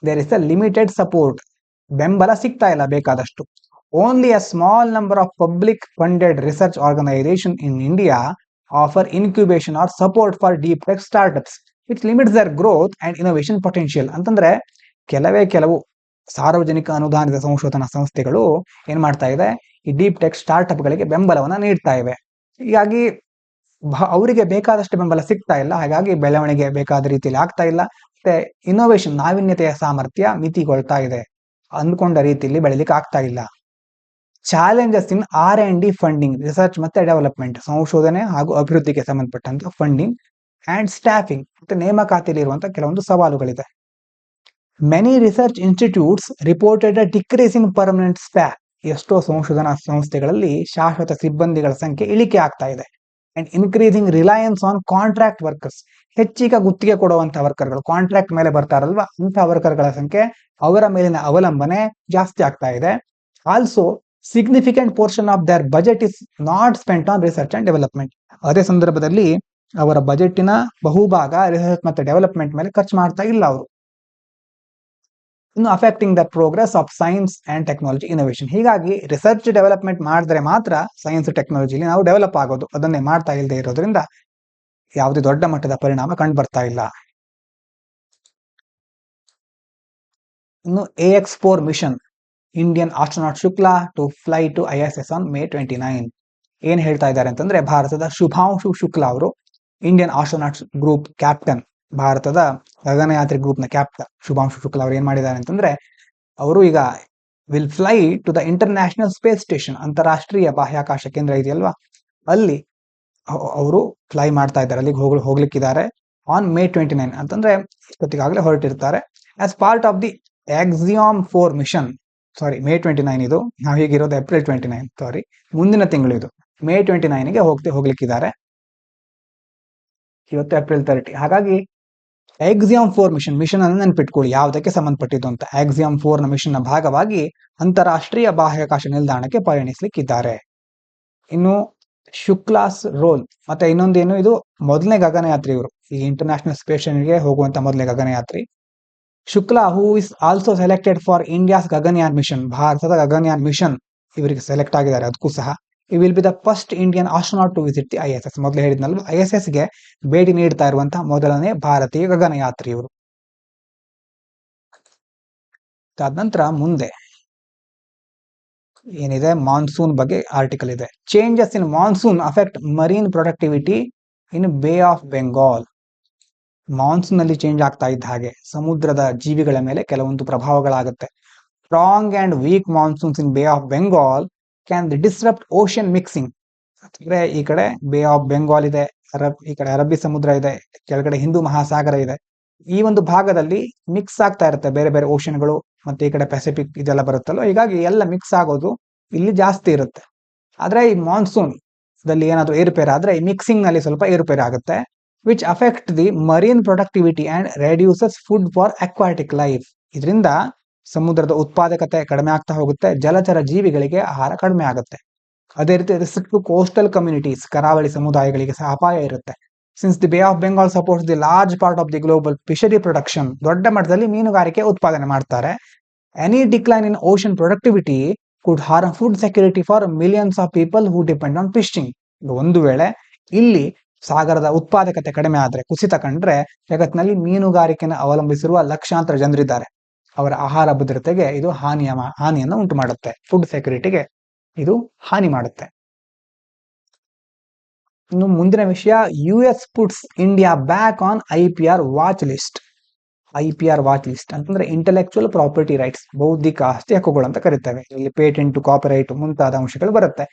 there is a limited support. ಬೆಂಬಲ ಸಿಗ್ತಾ ಇಲ್ಲ ಬೇಕಾದಷ್ಟು. Only a small number of public funded research organisation in India offer incubation or support for deep tech startups which limits their growth and innovation potential. ಅಂತಂದ್ರೆ ಕೆಲವು ಸಾರ್ವಜನಿಕ ಅನುದಾನಿತ ಸಂಶೋಧನಾ ಸಂಸ್ಥೆಗಳು ಏನ್ ಮಾಡ್ತಾ ಇದೆ, ಈ ಡೀಪ್ ಟೆಕ್ ಸ್ಟಾರ್ಟ್ಅಪ್ ಗಳಿಗೆ ಬೆಂಬಲವನ್ನ ನೀಡ್ತಾ ಇವೆ. ಹೀಗಾಗಿ ಅವರಿಗೆ ಬೇಕಾದಷ್ಟು ಬೆಂಬಲ ಸಿಗ್ತಾ ಇಲ್ಲ, ಹಾಗಾಗಿ ಬೆಳವಣಿಗೆ ಬೇಕಾದ ರೀತಿಯಲ್ಲಿ ಆಗ್ತಾ ಇಲ್ಲ, ಮತ್ತೆ ಇನೋವೇಷನ್, ನಾವೀನ್ಯತೆಯ ಸಾಮರ್ಥ್ಯ ಮಿತಿಗೊಳ್ತಾ ಇದೆ, ಅಂದ್ಕೊಂಡ ರೀತಿಯಲ್ಲಿ ಬೆಳಿಲಿಕ್ಕೆ ಆಗ್ತಾ ಇಲ್ಲ. Challenges in R&D funding, research ಮತ್ತೆ ಡೆವಲಪ್ಮೆಂಟ್, ಸಂಶೋಧನೆ ಹಾಗೂ ಅಭಿವೃದ್ಧಿಗೆ ಸಂಬಂಧಪಟ್ಟಂತ ಫಂಡಿಂಗ್ ಅಂಡ್ ಸ್ಟಾಫಿಂಗ್, ಮತ್ತೆ ನೇಮಕಾತಿಯಲ್ಲಿ ಇರುವಂತಹ ಕೆಲವೊಂದು ಸವಾಲುಗಳಿದೆ. Many research institutes reported a decrease in permanent staff. ಎಷ್ಟೋ ಸಂಶೋಧನಾ ಸಂಸ್ಥೆಗಳಲ್ಲಿ ಶಾಶ್ವತ ಸಿಬ್ಬಂದಿಗಳ ಸಂಖ್ಯೆ ಇಳಿಕೆ ಆಗ್ತಾ ಇದೆ. And increasing reliance on contract workers, ಹೆಚ್ಚಿಗೆ ಗುತ್ತಿಗೆ ಕೊಡುವಂತಹ ವರ್ಕರ್ಗಳು, ಕಾಂಟ್ರಾಕ್ಟ್ ಮೇಲೆ ಬರ್ತಾರಲ್ವಾ, ಇಂತಹ ವರ್ಕರ್ಗಳ ಸಂಖ್ಯೆ, ಅವರ ಮೇಲಿನ ಅವಲಂಬನೆ ಜಾಸ್ತಿ ಆಗ್ತಾ ಇದೆ. Also significant portion of there budget is not spent on research and development. ಅದೇ ಸಂದರ್ಭದಲ್ಲಿ ಅವರ ಬಜೆಟಿನ ಬಹುಭಾಗ ರಿಸರ್ಚ್ ಮತ್ತೆ ಡೆವಲಪ್ಮೆಂಟ್ ಮೇಲೆ ಖರ್ಚು ಮಾಡ್ತಾ ಇಲ್ಲ ಅವರು. ಇನ್ನು affecting the progress of science and technology innovation. ಹೀಗಾಗಿ ರಿಸರ್ಚ್ ಡೆವಲಪ್ಮೆಂಟ್ ಮಾಡಿದ್ರೆ ಮಾತ್ರ ಸೈನ್ಸ್ ಟೆಕ್ನಾಲಜಿಲಿ ನಾವು ಡೆವಲಪ್ ಆಗೋದು, ಅದನ್ನೇ ಮಾಡ್ತಾ ಇಲ್ಲದೆ ಇರೋದ್ರಿಂದ ಯಾವುದೇ ದೊಡ್ಡ ಮಟ್ಟದ ಪರಿಣಾಮ ಕಂಡು ಬರ್ತಾ ಇಲ್ಲ. ಇನ್ನು AX4 ಮಿಷನ್, Indian astronaut Shukla to fly to ISS on May 29. ಏನ್ ಹೇಳ್ತಾ ಇದ್ದಾರೆ ಅಂತಂದ್ರೆ, ಭಾರತದ ಶುಭಾಂಶು ಶುಕ್ಲಾ ಅವರು ಇಂಡಿಯನ್ ಆಸ್ಟ್ರೋನಾಟ್ಸ್ ಗ್ರೂಪ್ ಕ್ಯಾಪ್ಟನ್, ಭಾರತದ ಗಗನಯಾತ್ರಿ ಗ್ರೂಪ್ ನ ಕ್ಯಾಪ್ಟನ್ ಶುಭಾಂಶು ಶುಕ್ಲಾ ಅವರು ಏನ್ ಮಾಡಿದ್ದಾರೆ ಅಂತಂದ್ರೆ, ಅವರು ಈಗ will fly to the international space station, ಅಂತಾರಾಷ್ಟ್ರೀಯ ಬಾಹ್ಯಾಕಾಶ ಕೇಂದ್ರ ಇದೆಯಲ್ವಾ, ಅಲ್ಲಿ ಅವರು ಫ್ಲೈ ಮಾಡ್ತಾ ಇದ್ದಾರೆ, ಅಲ್ಲಿಗೆ ಹೋಗ್ಲಿಕ್ಕಿದ್ದಾರೆ ಆನ್ May 29 ಅಂತಂದ್ರೆ ಇಷ್ಟೊತ್ತಿಗಾಗಲೇ ಹೊರಟಿರ್ತಾರೆ. As part of the Axiom 4 mission, sorry May 29 ಇದು, ನಾವು ಹೀಗಿರೋದು April 29, ಸಾರಿ ಮುಂದಿನ ತಿಂಗಳು ಇದು, May 29ಗೆ ಹೋಗ್ಲಿಕ್ಕಿದ್ದಾರೆ, ಇವತ್ತು April 30. ಹಾಗಾಗಿ Axiom 4 ಮಿಷನ್ ಅನ್ನು ನೆನ್ಪಿಟ್ಕೊಳ್ಳಿ, ಯಾವುದಕ್ಕೆ ಸಂಬಂಧಪಟ್ಟಿದ್ದು ಅಂತ. Axiom 4 ನ ಮಿಷನ್ ನ ಭಾಗವಾಗಿ ಅಂತಾರಾಷ್ಟ್ರೀಯ ಬಾಹ್ಯಾಕಾಶ ನಿಲ್ದಾಣಕ್ಕೆ ಪಯಣಿಸಲಿಕ್ಕಿದ್ದಾರೆ. ಇನ್ನು ಶುಕ್ಲಾಸ್ ರೋಲ್, ಮತ್ತೆ ಇನ್ನೊಂದೇನು, ಇದು ಮೊದಲನೇ ಗಗನಯಾತ್ರಿ, ಇವರು ಈ ಇಂಟರ್ನ್ಯಾಷನಲ್ ಸ್ಪೇಸ್ ಸ್ಟೇಷನ್ಗೆ ಹೋಗುವಂತ ಮೊದಲನೇ ಗಗನಯಾತ್ರಿ. Shukla who is also selected for India's Gaganyaan mission, ಭಾರತದ ಗಗನಯಾನ್ ಮಿಷನ್ ಇವರಿಗೆ ಸೆಲೆಕ್ಟ್ ಆಗಿದ್ದಾರೆ, ಅದಕ್ಕೂ ಸಹ. He will be the first Indian astronaut to visit the ISS. ಮೊದಲು ಹೇಳಿದ್ನಲ್ವ, ISS ಗೆ ಭೇಟಿ ನೀಡ್ತಾ ಇರುವಂತಹ ಮೊದಲನೇ ಭಾರತೀಯ ಗಗನಯಾತ್ರಿ ಇವರು. ಅದಾದ ನಂತರ ಮುಂದೆ ಏನಿದೆ, ಮಾನ್ಸೂನ್ ಬಗ್ಗೆ ಆರ್ಟಿಕಲ್ ಇದೆ. Changes in monsoon affect marine productivity in Bay of Bengal. Monsoon ಅಲ್ಲಿ ಚೇಂಜ್ ಆಗ್ತಾ ಇದ್ದ ಹಾಗೆ ಸಮುದ್ರದ ಜೀವಿಗಳ ಮೇಲೆ ಕೆಲವೊಂದು ಪ್ರಭಾವಗಳಾಗುತ್ತೆ. Strong and weak monsoons in Bay of Bengal can disrupt ocean mixing. ಅಂದ್ರೆ ಈ ಕಡೆ ಬೇ ಆಫ್ ಬೆಂಗಾಲ್ ಇದೆ, ಈ ಕಡೆ ಅರಬ್ಬಿ ಸಮುದ್ರ ಇದೆ, ಕೆಳಗಡೆ ಹಿಂದೂ ಮಹಾಸಾಗರ ಇದೆ. ಈ ಒಂದು ಭಾಗದಲ್ಲಿ ಮಿಕ್ಸ್ ಆಗ್ತಾ ಇರುತ್ತೆ ಬೇರೆ ಬೇರೆ ಓಷನ್ಗಳು, ಮತ್ತೆ ಈ ಕಡೆ ಪೆಸಿಫಿಕ್ ಇದೆಲ್ಲ ಬರುತ್ತಲ್ಲ, ಹೀಗಾಗಿ ಎಲ್ಲ ಮಿಕ್ಸ್ ಆಗೋದು ಇಲ್ಲಿ ಜಾಸ್ತಿ ಇರುತ್ತೆ. ಆದ್ರೆ ಈ ಮಾನ್ಸೂನ್ ದಲ್ಲಿ ಏನಾದ್ರು ಏರುಪೇರು ಆದ್ರೆ ಈ ಮಿಕ್ಸಿಂಗ್ ನಲ್ಲಿ ಸ್ವಲ್ಪ ಏರುಪೇರು ಆಗುತ್ತೆ, which affect the marine productivity and reduces food for aquatic life. ಇದರಿಂದ ಸಮುದ್ರದ ಉತ್ಪಾದಕತೆ ಕಡಿಮೆ ಆಗ್ತಾ ಹೋಗುತ್ತೆ, ಜಲಚರ ಜೀವಿಗಳಿಗೆ ಆಹಾರ ಕಡಿಮೆ ಆಗುತ್ತೆ. ಅದೇ ರೀತಿ ರಿಸ್ಕ್ ಟು ಕೋಸ್ಟಲ್ ಕಮ್ಯುನಿಟೀಸ್, ಕರಾವಳಿ ಸಮುದಾಯಗಳಿಗೆ ಸಹ ಅಪಾಯ ಇರುತ್ತೆ. Since the bay of Bengal supports the large part of the global fishery production, ದೊಡ್ಡ ಮಟ್ಟದಲ್ಲಿ ಮೀನುಗಾರಿಕೆ ಉತ್ಪಾದನೆ ಮಾಡ್ತಾರೆ. Any decline in ocean productivity could harm food security for millions of people who depend on fishing. ಒಂದು ವೇಳೆ ಇಲ್ಲಿ ಸಾಗರದ ಉತ್ಪಾದಕತೆ ಕಡಿಮೆ ಆದ್ರೆ, ಕುಸಿತ ಕಂಡ್ರೆ, ಜಗತ್ತಿನಲ್ಲಿ ಮೀನುಗಾರಿಕೆಯನ್ನು ಅವಲಂಬಿಸಿರುವ ಲಕ್ಷಾಂತರ ಜನರಿದ್ದಾರೆ. ಅವರ ಆಹಾರ ಭದ್ರತೆಗೆ ಇದು ಹಾನಿಯನ್ನು ಉಂಟು ಮಾಡುತ್ತೆ. ಫುಡ್ ಸೆಕ್ಯೂರಿಟಿಗೆ ಇದು ಹಾನಿ ಮಾಡುತ್ತೆ. ಇನ್ನು ಮುಂದಿನ ವಿಷಯ, US puts India back on IPR watch list. IPR watch list ಅಂತಂದ್ರೆ ಇಂಟೆಲೆಕ್ಚುಯಲ್ ಪ್ರಾಪರ್ಟಿ ರೈಟ್ಸ್, ಬೌದ್ಧಿಕ ಆಸ್ತಿ ಹಕ್ಕುಗಳು ಅಂತ ಕರೀತೇವೆ. ಇಲ್ಲಿ ಪೇಟೆಂಟ್, ಕಾಪಿರೈಟ್ ಮುಂತಾದ ಅಂಶಗಳು ಬರುತ್ತೆ.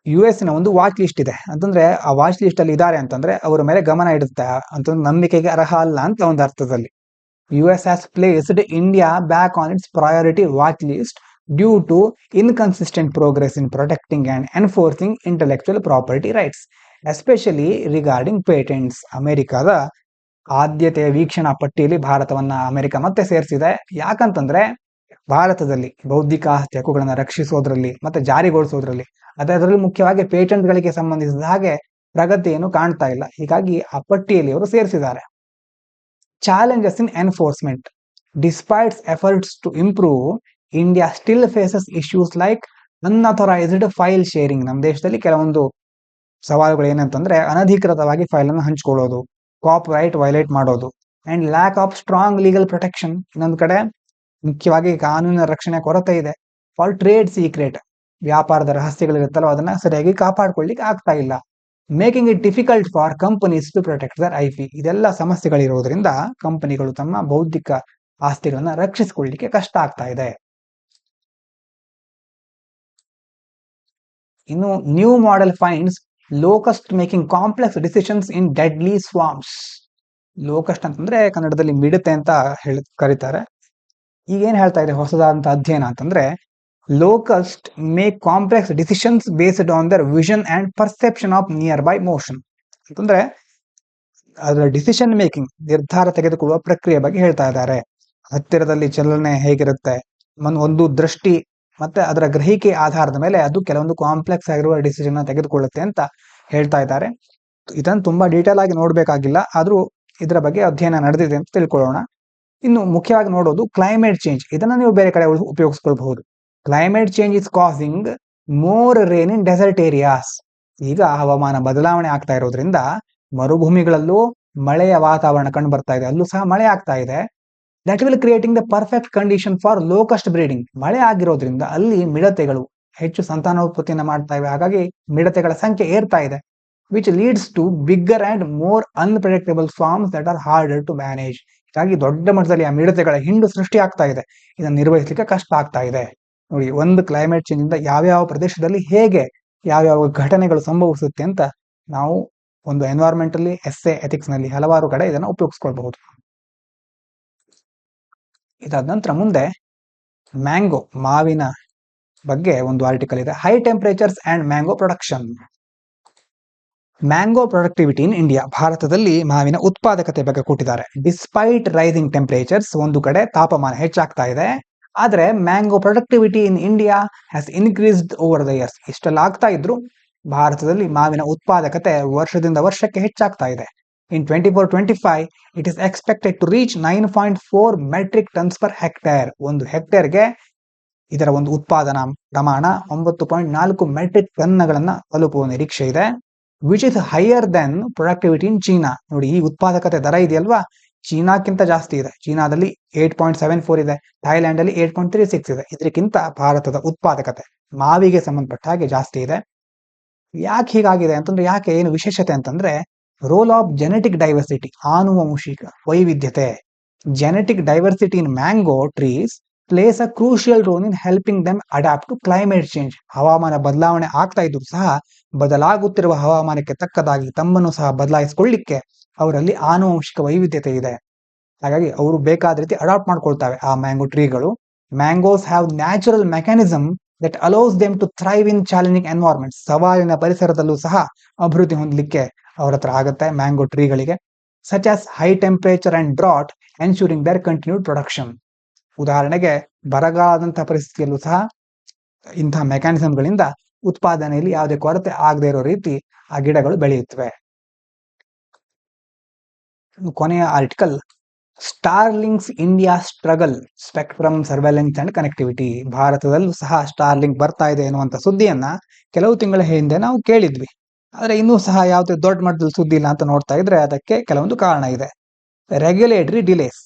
US ನ ಒಂದು ವಾಚ್ ಲಿಸ್ಟ್ ಇದೆ ಅಂತಂದ್ರೆ, ಆ ವಾಚ್ ಲಿಸ್ಟ್ ಅಲ್ಲಿ ಇದ್ದಾರೆ ಅಂತಂದ್ರೆ ಅವರ ಮೇಲೆ ಗಮನ ಇಡುತ್ತೆ ಅಂತಂದ್ರೆ ನಂಬಿಕೆಗೆ ಅರ್ಹ ಅಲ್ಲ ಅಂತ ಒಂದು ಅರ್ಥದಲ್ಲಿ. US has placed India back on its priority watch list due to inconsistent progress in protecting and enforcing intellectual property rights, especially regarding patents. ಅಮೆರಿಕದ ಆದ್ಯತೆಯ ವೀಕ್ಷಣಾ ಪಟ್ಟಿಯಲ್ಲಿ ಭಾರತವನ್ನ ಅಮೆರಿಕ ಮತ್ತೆ ಸೇರಿಸಿದೆ. ಯಾಕಂತಂದ್ರೆ ಭಾರತದಲ್ಲಿ ಬೌದ್ಧಿಕ ಆಸ್ತಿ ಹಕ್ಕುಗಳನ್ನು ರಕ್ಷಿಸೋದ್ರಲ್ಲಿ ಮತ್ತೆ ಜಾರಿಗೊಳಿಸೋದ್ರಲ್ಲಿ, ಅದರಲ್ಲಿ ಮುಖ್ಯವಾಗಿ ಪೇಟೆಂಟ್ಗಳಿಗೆ ಸಂಬಂಧಿಸಿದ ಹಾಗೆ ಪ್ರಗತಿಯನ್ನು ಕಾಣ್ತಾ ಇಲ್ಲ. ಹೀಗಾಗಿ ಆ ಪಟ್ಟಿಯಲ್ಲಿ ಅವರು ಸೇರಿಸಿದ್ದಾರೆ. Challenges in enforcement. Despite efforts to improve, India still faces issues like unauthorized file sharing. ನಮ್ಮ ದೇಶದಲ್ಲಿ ಕೆಲವೊಂದು ಸವಾಲುಗಳು ಏನಂತಂದ್ರೆ, ಅನಧಿಕೃತವಾಗಿ ಫೈಲ್ ಅನ್ನು ಹಂಚಿಕೊಳ್ಳೋದು, ಕಾಪಿರೈಟ್ ವೈಲೇಟ್ ಮಾಡೋದು, and lack of strong legal protection. ಇನ್ನೊಂದು ಕಡೆ ಮುಖ್ಯವಾಗಿ ಕಾನೂನಿನ ರಕ್ಷಣೆ ಕೊರತೆ ಇದೆ. ಫಾರ್ ಟ್ರೇಡ್ ಸೀಕ್ರೆಟ್, ವ್ಯಾಪಾರದ ರಹಸ್ಯಗಳಿರುತ್ತಲ್ಲ ಅದನ್ನ ಸರಿಯಾಗಿ ಕಾಪಾಡ್ಕೊಳ್ಳಿಕ್ಕೆ ಆಗ್ತಾ ಇಲ್ಲ. Making it difficult for companies to protect their IP. ಇದೆಲ್ಲ ಸಮಸ್ಯೆಗಳಿರೋದ್ರಿಂದ ಕಂಪನಿಗಳು ತಮ್ಮ ಬೌದ್ಧಿಕ ಆಸ್ತಿಗಳನ್ನ ರಕ್ಷಿಸಿಕೊಳ್ಳಲಿಕ್ಕೆ ಕಷ್ಟ ಆಗ್ತಾ ಇದೆ. ಇನ್ನು new model finds locust making complex decisions ಇನ್ ಡೆಡ್ಲಿ ಸ್ವಾಮ್ಸ್. ಲೋಕಸ್ಟ್ ಅಂತಂದ್ರೆ ಕನ್ನಡದಲ್ಲಿ ಮಿಡತೆ ಅಂತ ಕರೀತಾರೆ. ಈಗ ಏನ್ ಹೇಳ್ತಾ ಇದೆ ಹೊಸದಾದಂತ ಅಧ್ಯಯನ ಅಂತಂದ್ರೆ, locust make complex decisions based on their vision and perception of near by motion. ಅಂತಂದ್ರೆ ಅದರ ಡಿಸಿಷನ್ ಮೇಕಿಂಗ್, ನಿರ್ಧಾರ ತೆಗೆದುಕೊಳ್ಳುವ ಪ್ರಕ್ರಿಯೆ ಬಗ್ಗೆ ಹೇಳ್ತಾ ಇದ್ದಾರೆ. ಹತ್ತಿರದಲ್ಲಿ ಚಲನೆ ಹೇಗಿರುತ್ತೆ, ಒಂದು ದೃಷ್ಟಿ ಮತ್ತೆ ಅದರ ಗ್ರಹಿಕೆ ಆಧಾರದ ಮೇಲೆ ಅದು ಕೆಲವೊಂದು ಕಾಂಪ್ಲೆಕ್ಸ್ ಆಗಿರುವ ಡಿಸಿಷನ್ ತೆಗೆದುಕೊಳ್ಳುತ್ತೆ ಅಂತ ಹೇಳ್ತಾ ಇದ್ದಾರೆ. ಇದನ್ನು ತುಂಬಾ ಡೀಟೇಲ್ ಆಗಿ ನೋಡ್ಬೇಕಾಗಿಲ್ಲ, ಆದ್ರೂ ಇದರ ಬಗ್ಗೆ ಅಧ್ಯಯನ ನಡೆದಿದೆ ಅಂತ ತಿಳ್ಕೊಳ್ಳೋಣ. ಇನ್ನು ಮುಖ್ಯವಾಗಿ ನೋಡೋದು ಕ್ಲೈಮೇಟ್ ಚೇಂಜ್. ಇದನ್ನ ನೀವು ಬೇರೆ ಕಡೆ ಉಪಯೋಗಿಸ್ಕೊಳ್ಬಹುದು. Climate change is causing more rain in desert areas. ಈಗ ಹವಾಮಾನ ಬದಲಾವಣೆ ಆಗ್ತಾ ಇರೋದ್ರಿಂದ ಮರುಭೂಮಿಗಳಲ್ಲೂ ಮಳೆಯ ವಾತಾವರಣ ಕಂಡು ಬರ್ತಾ ಇದೆ, ಅಲ್ಲೂ ಸಹ ಮಳೆ ಆಗ್ತಾ ಇದೆ. That will creating the perfect condition for locust breeding. ಮಳೆ ಆಗಿರೋದ್ರಿಂದ ಅಲ್ಲಿ ಮಿಡತೆಗಳು ಹೆಚ್ಚು ಸಂತಾನೋತ್ಪತ್ತಿಯನ್ನು ಮಾಡ್ತಾ ಇವೆ, ಹಾಗಾಗಿ ಮಿಡತೆಗಳ ಸಂಖ್ಯೆ ಏರ್ತಾ ಇದೆ. Which leads to bigger and more unpredictable swarms that are harder to manage. ಹೀಗಾಗಿ ದೊಡ್ಡ ಮಟ್ಟದಲ್ಲಿ ಆ ಮಿಡತೆಗಳ ಹಿಂಡು ಸೃಷ್ಟಿ ಆಗ್ತಾ ಇದೆ, ಇದನ್ನು ನಿರ್ವಹಿಸಲಿಕ್ಕೆ ಕಷ್ಟ ಆಗ್ತಾ ಇದೆ. ನೋಡಿ, ಒಂದು ಕ್ಲೈಮೇಟ್ ಚೇಂಜ್ ಇಂದ ಯಾವ್ಯಾವ ಪ್ರದೇಶದಲ್ಲಿ ಹೇಗೆ ಯಾವ್ಯಾವ ಘಟನೆಗಳು ಸಂಭವಿಸುತ್ತೆ ಅಂತ ನಾವು ಒಂದು ಎನ್ವೈರನ್ಮೆಂಟಲ್ಲಿ ಎಥಿಕ್ಸ್ ನಲ್ಲಿ ಹಲವಾರು ಕಡೆ ಇದನ್ನು ಉಪಯೋಗಿಸ್ಕೊಳ್ಬಹುದು. ಇದಾದ ನಂತರ ಮುಂದೆ ಮ್ಯಾಂಗೋ, ಮಾವಿನ ಬಗ್ಗೆ ಒಂದು ಆರ್ಟಿಕಲ್ ಇದೆ. High temperatures and mango production. Mango productivity in India. ಭಾರತದಲ್ಲಿ ಮಾವಿನ ಉತ್ಪಾದಕತೆ ಬಗ್ಗೆ ಕೊಟ್ಟಿದ್ದಾರೆ. ಡಿಸ್ಪೈಟ್ ರೈಸಿಂಗ್ ಟೆಂಪರೇಚರ್ಸ್, ಒಂದು ಕಡೆ ತಾಪಮಾನ ಹೆಚ್ಚಾಗ್ತಾ ಇದೆ, ಆದ್ರೆ mango productivity in India has increased over the years. ಇಷ್ಟೆಲ್ಲ ಆಗ್ತಾ ಇದ್ರು ಭಾರತದಲ್ಲಿ ಮಾವಿನ ಉತ್ಪಾದಕತೆ ವರ್ಷದಿಂದ ವರ್ಷಕ್ಕೆ ಹೆಚ್ಚಾಗ್ತಾ ಇದೆ. In 24-25 it is expected to reach 9.4 metric tons per hectare. ಒಂದು ಹೆಕ್ಟೇರ್ಗೆ ಇದರ ಒಂದು ಉತ್ಪಾದನಾ ಪ್ರಮಾಣ 9.4 ಮೆಟ್ರಿಕ್ ಟನ್ಗಳನ್ನ ತಲುಪುವ ನಿರೀಕ್ಷೆ ಇದೆ. Which is higher then productivity in China. ನೋಡಿ, ಈ ಉತ್ಪಾದಕತೆ ದರ ಇದೆಯಲ್ವಾ, ಚೀನಾಕ್ಕಿಂತ ಜಾಸ್ತಿ ಇದೆ. ಚೀನಾದಲ್ಲಿ 8.74 ಇದೆ, ಥೈಲ್ಯಾಂಡ್ ಅಲ್ಲಿ 8.36 ಇದೆ. ಇದಕ್ಕಿಂತ ಭಾರತದ ಉತ್ಪಾದಕತೆ ಮಾವಿಗೆ ಸಂಬಂಧಪಟ್ಟ ಹಾಗೆ ಜಾಸ್ತಿ ಇದೆ. ಯಾಕೆ ಹೀಗಾಗಿದೆ ಅಂತಂದ್ರೆ, ಯಾಕೆ ಏನು ವಿಶೇಷತೆ ಅಂತಂದ್ರೆ, ರೋಲ್ ಆಫ್ ಜೆನೆಟಿಕ್ ಡೈವರ್ಸಿಟಿ, ಆನುವಂಶಿಕ ವೈವಿಧ್ಯತೆ. Genetic diversity in mango trees plays a crucial role in helping them adapt to climate change. ಹವಾಮಾನ ಬದಲಾವಣೆ ಆಗ್ತಾ ಇದ್ರು ಸಹ ಬದಲಾಗುತ್ತಿರುವ ಹವಾಮಾನಕ್ಕೆ ತಕ್ಕದಾಗಿ ತಮ್ಮನ್ನು ಸಹ ಬದಲಾಯಿಸಿಕೊಳ್ಳಿಕ್ಕೆ ಅವರಲ್ಲಿ ಆನುವಂಶಿಕ ವೈವಿಧ್ಯತೆ ಇದೆ. ಹಾಗಾಗಿ ಅವರು ಬೇಕಾದ ರೀತಿ ಅಡಾಪ್ಟ್ ಮಾಡ್ಕೊಳ್ತವೆ ಆ ಮ್ಯಾಂಗೋ ಟ್ರೀಗಳು. Mangoes have natural mechanism that allows them to thrive in challenging environments. ಸವಾಲಿನ ಪರಿಸರದಲ್ಲೂ ಸಹ ಅಭಿವೃದ್ಧಿ ಹೊಂದಲಿಕ್ಕೆ ಅವ್ರ ಹತ್ರ ಆಗುತ್ತೆ ಮ್ಯಾಂಗೋ ಟ್ರೀಗಳಿಗೆ. Such as high temperature and drought ensuring their continued production. ಉದಾಹರಣೆಗೆ ಬರಗಾಲದಂತಹ ಪರಿಸ್ಥಿತಿಯಲ್ಲೂ ಸಹ ಇಂತಹ ಮೆಕ್ಯಾನಿಸಮ್ಗಳಿಂದ ಉತ್ಪಾದನೆಯಲ್ಲಿ ಯಾವುದೇ ಕೊರತೆ ಆಗದೆ ಇರೋ ರೀತಿ ಆ ಗಿಡಗಳು ಬೆಳೆಯುತ್ತವೆ. ಕೊನೆಯ article, Starlink's India struggle spectrum surveillance and connectivity. ಭಾರತದಲ್ಲೂ ಸಹ ಸ್ಟಾರ್ಲಿಂಕ್ ಬರ್ತಾ ಇದೆ ಎನ್ನುವಂತ ಸುದ್ದಿಯನ್ನ ಕೆಲವು ತಿಂಗಳ ಹಿಂದೆ ನಾವು ಕೇಳಿದ್ವಿ. ಆದ್ರೆ ಇನ್ನೂ ಸಹ ಯಾವುದೇ ದೊಡ್ಡ ಮಟ್ಟದಲ್ಲಿ ಸುದ್ದಿ ಇಲ್ಲ ಅಂತ ನೋಡ್ತಾ ಇದ್ರೆ ಅದಕ್ಕೆ ಕೆಲವೊಂದು ಕಾರಣ ಇದೆ. Regulatory delays.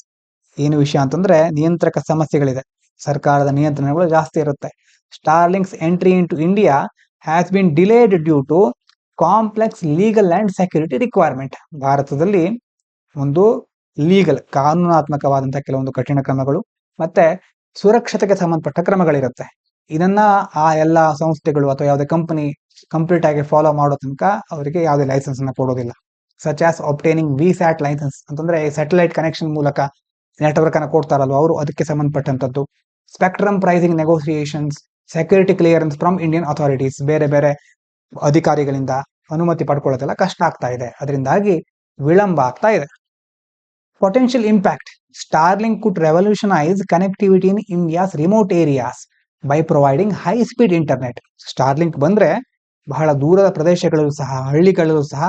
ಏನು ವಿಷಯ ಅಂತಂದ್ರೆ ನಿಯಂತ್ರಕ ಸಮಸ್ಯೆಗಳಿದೆ, ಸರ್ಕಾರದ ನಿಯಂತ್ರಣಗಳು ಜಾಸ್ತಿ ಇರುತ್ತೆ. Starlink's entry into India has been delayed due to complex legal and security requirement. ಭಾರತದಲ್ಲಿ ಒಂದು ಲೀಗಲ್ ಕಾನೂನಾತ್ಮಕವಾದಂತಹ ಕೆಲವೊಂದು ಕಠಿಣ ಕ್ರಮಗಳು ಮತ್ತೆ ಸುರಕ್ಷತೆಗೆ ಸಂಬಂಧಪಟ್ಟ ಕ್ರಮಗಳಿರುತ್ತೆ. ಇದನ್ನ ಆ ಎಲ್ಲ ಸಂಸ್ಥೆಗಳು ಅಥವಾ ಯಾವುದೇ ಕಂಪನಿ ಕಂಪ್ಲೀಟ್ ಆಗಿ ಫಾಲೋ ಮಾಡೋ ತನಕ ಅವರಿಗೆ ಯಾವುದೇ ಲೈಸೆನ್ಸ್ ಅನ್ನ ಕೊಡೋದಿಲ್ಲ. Such as obtaining VSAT licence ಅಂತಂದ್ರೆ ಸ್ಯಾಟಲೈಟ್ ಕನೆಕ್ಷನ್ ಮೂಲಕ ನೆಟ್ವರ್ಕ್ ಅನ್ನ ಕೊಡ್ತಾರಲ್ವ ಅವರು, ಅದಕ್ಕೆ ಸಂಬಂಧಪಟ್ಟಂತದ್ದು. Spectrum pricing negotiations, security clearance from Indian authorities, ಬೇರೆ ಬೇರೆ ಅಧಿಕಾರಿಗಳಿಂದ ಅನುಮತಿ ಪಡ್ಕೊಳ್ಳೋದೆಲ್ಲ ಕಷ್ಟ ಆಗ್ತಾ ಇದೆ. ಅದರಿಂದಾಗಿ ವಿಳಂಬ ಆಗ್ತಾ ಇದೆ. Potential impact, Starlink could revolutionise connectivity in India's remote areas by providing high speed internet. Starlink ಬಂದ್ರೆ ಬಹಳ ದೂರದ ಪ್ರದೇಶಗಳಲ್ಲೂ ಸಹ ಹಳ್ಳಿಗಳಲ್ಲೂ ಸಹ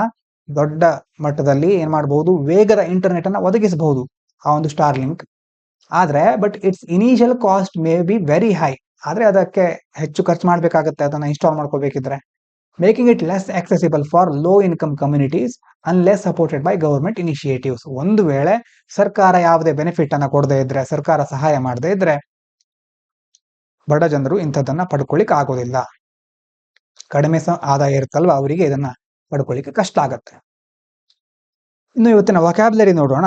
ದೊಡ್ಡ ಮಟ್ಟದಲ್ಲಿ ಏನ್ ಮಾಡಬಹುದು, ವೇಗದ ಇಂಟರ್ನೆಟ್ ಅನ್ನ ಒದಗಿಸಬಹುದು ಆ ಒಂದು ಸ್ಟಾರ್ಲಿಂಕ್. ಆದ್ರೆ but its initial cost may be very high. ಆದ್ರೆ ಅದಕ್ಕೆ ಹೆಚ್ಚು ಖರ್ಚು ಮಾಡ್ಬೇಕಾಗತ್ತೆ ಅದನ್ನ ಇನ್ಸ್ಟಾಲ್ ಮಾಡ್ಕೋಬೇಕಿದ್ರೆ. Making it less accessible for low income communities unless supported by government initiatives. ಒಂದು ವೇಳೆ ಸರ್ಕಾರ ಯಾವುದೇ ಬೆನಿಫಿಟ್ ಅನ್ನ ಕೊಡದೇ ಇದ್ರೆ, ಸರ್ಕಾರ ಸಹಾಯ ಮಾಡದೇ ಇದ್ರೆ ಬಡ ಜನರು ಇಂಥದ್ದನ್ನ ಪಡ್ಕೊಳ್ಳಿಕ್ ಆಗೋದಿಲ್ಲ. ಕಡಿಮೆ ಆದಾಯ ಇರುತ್ತಲ್ವ ಅವರಿಗೆ ಇದನ್ನ ಪಡ್ಕೊಳ್ಳಿಕ್ಕೆ ಕಷ್ಟ ಆಗತ್ತೆ. ಇನ್ನು ಇವತ್ತಿನ ವೊಕ್ಯಾಬ್ಯುಲರಿ ನೋಡೋಣ.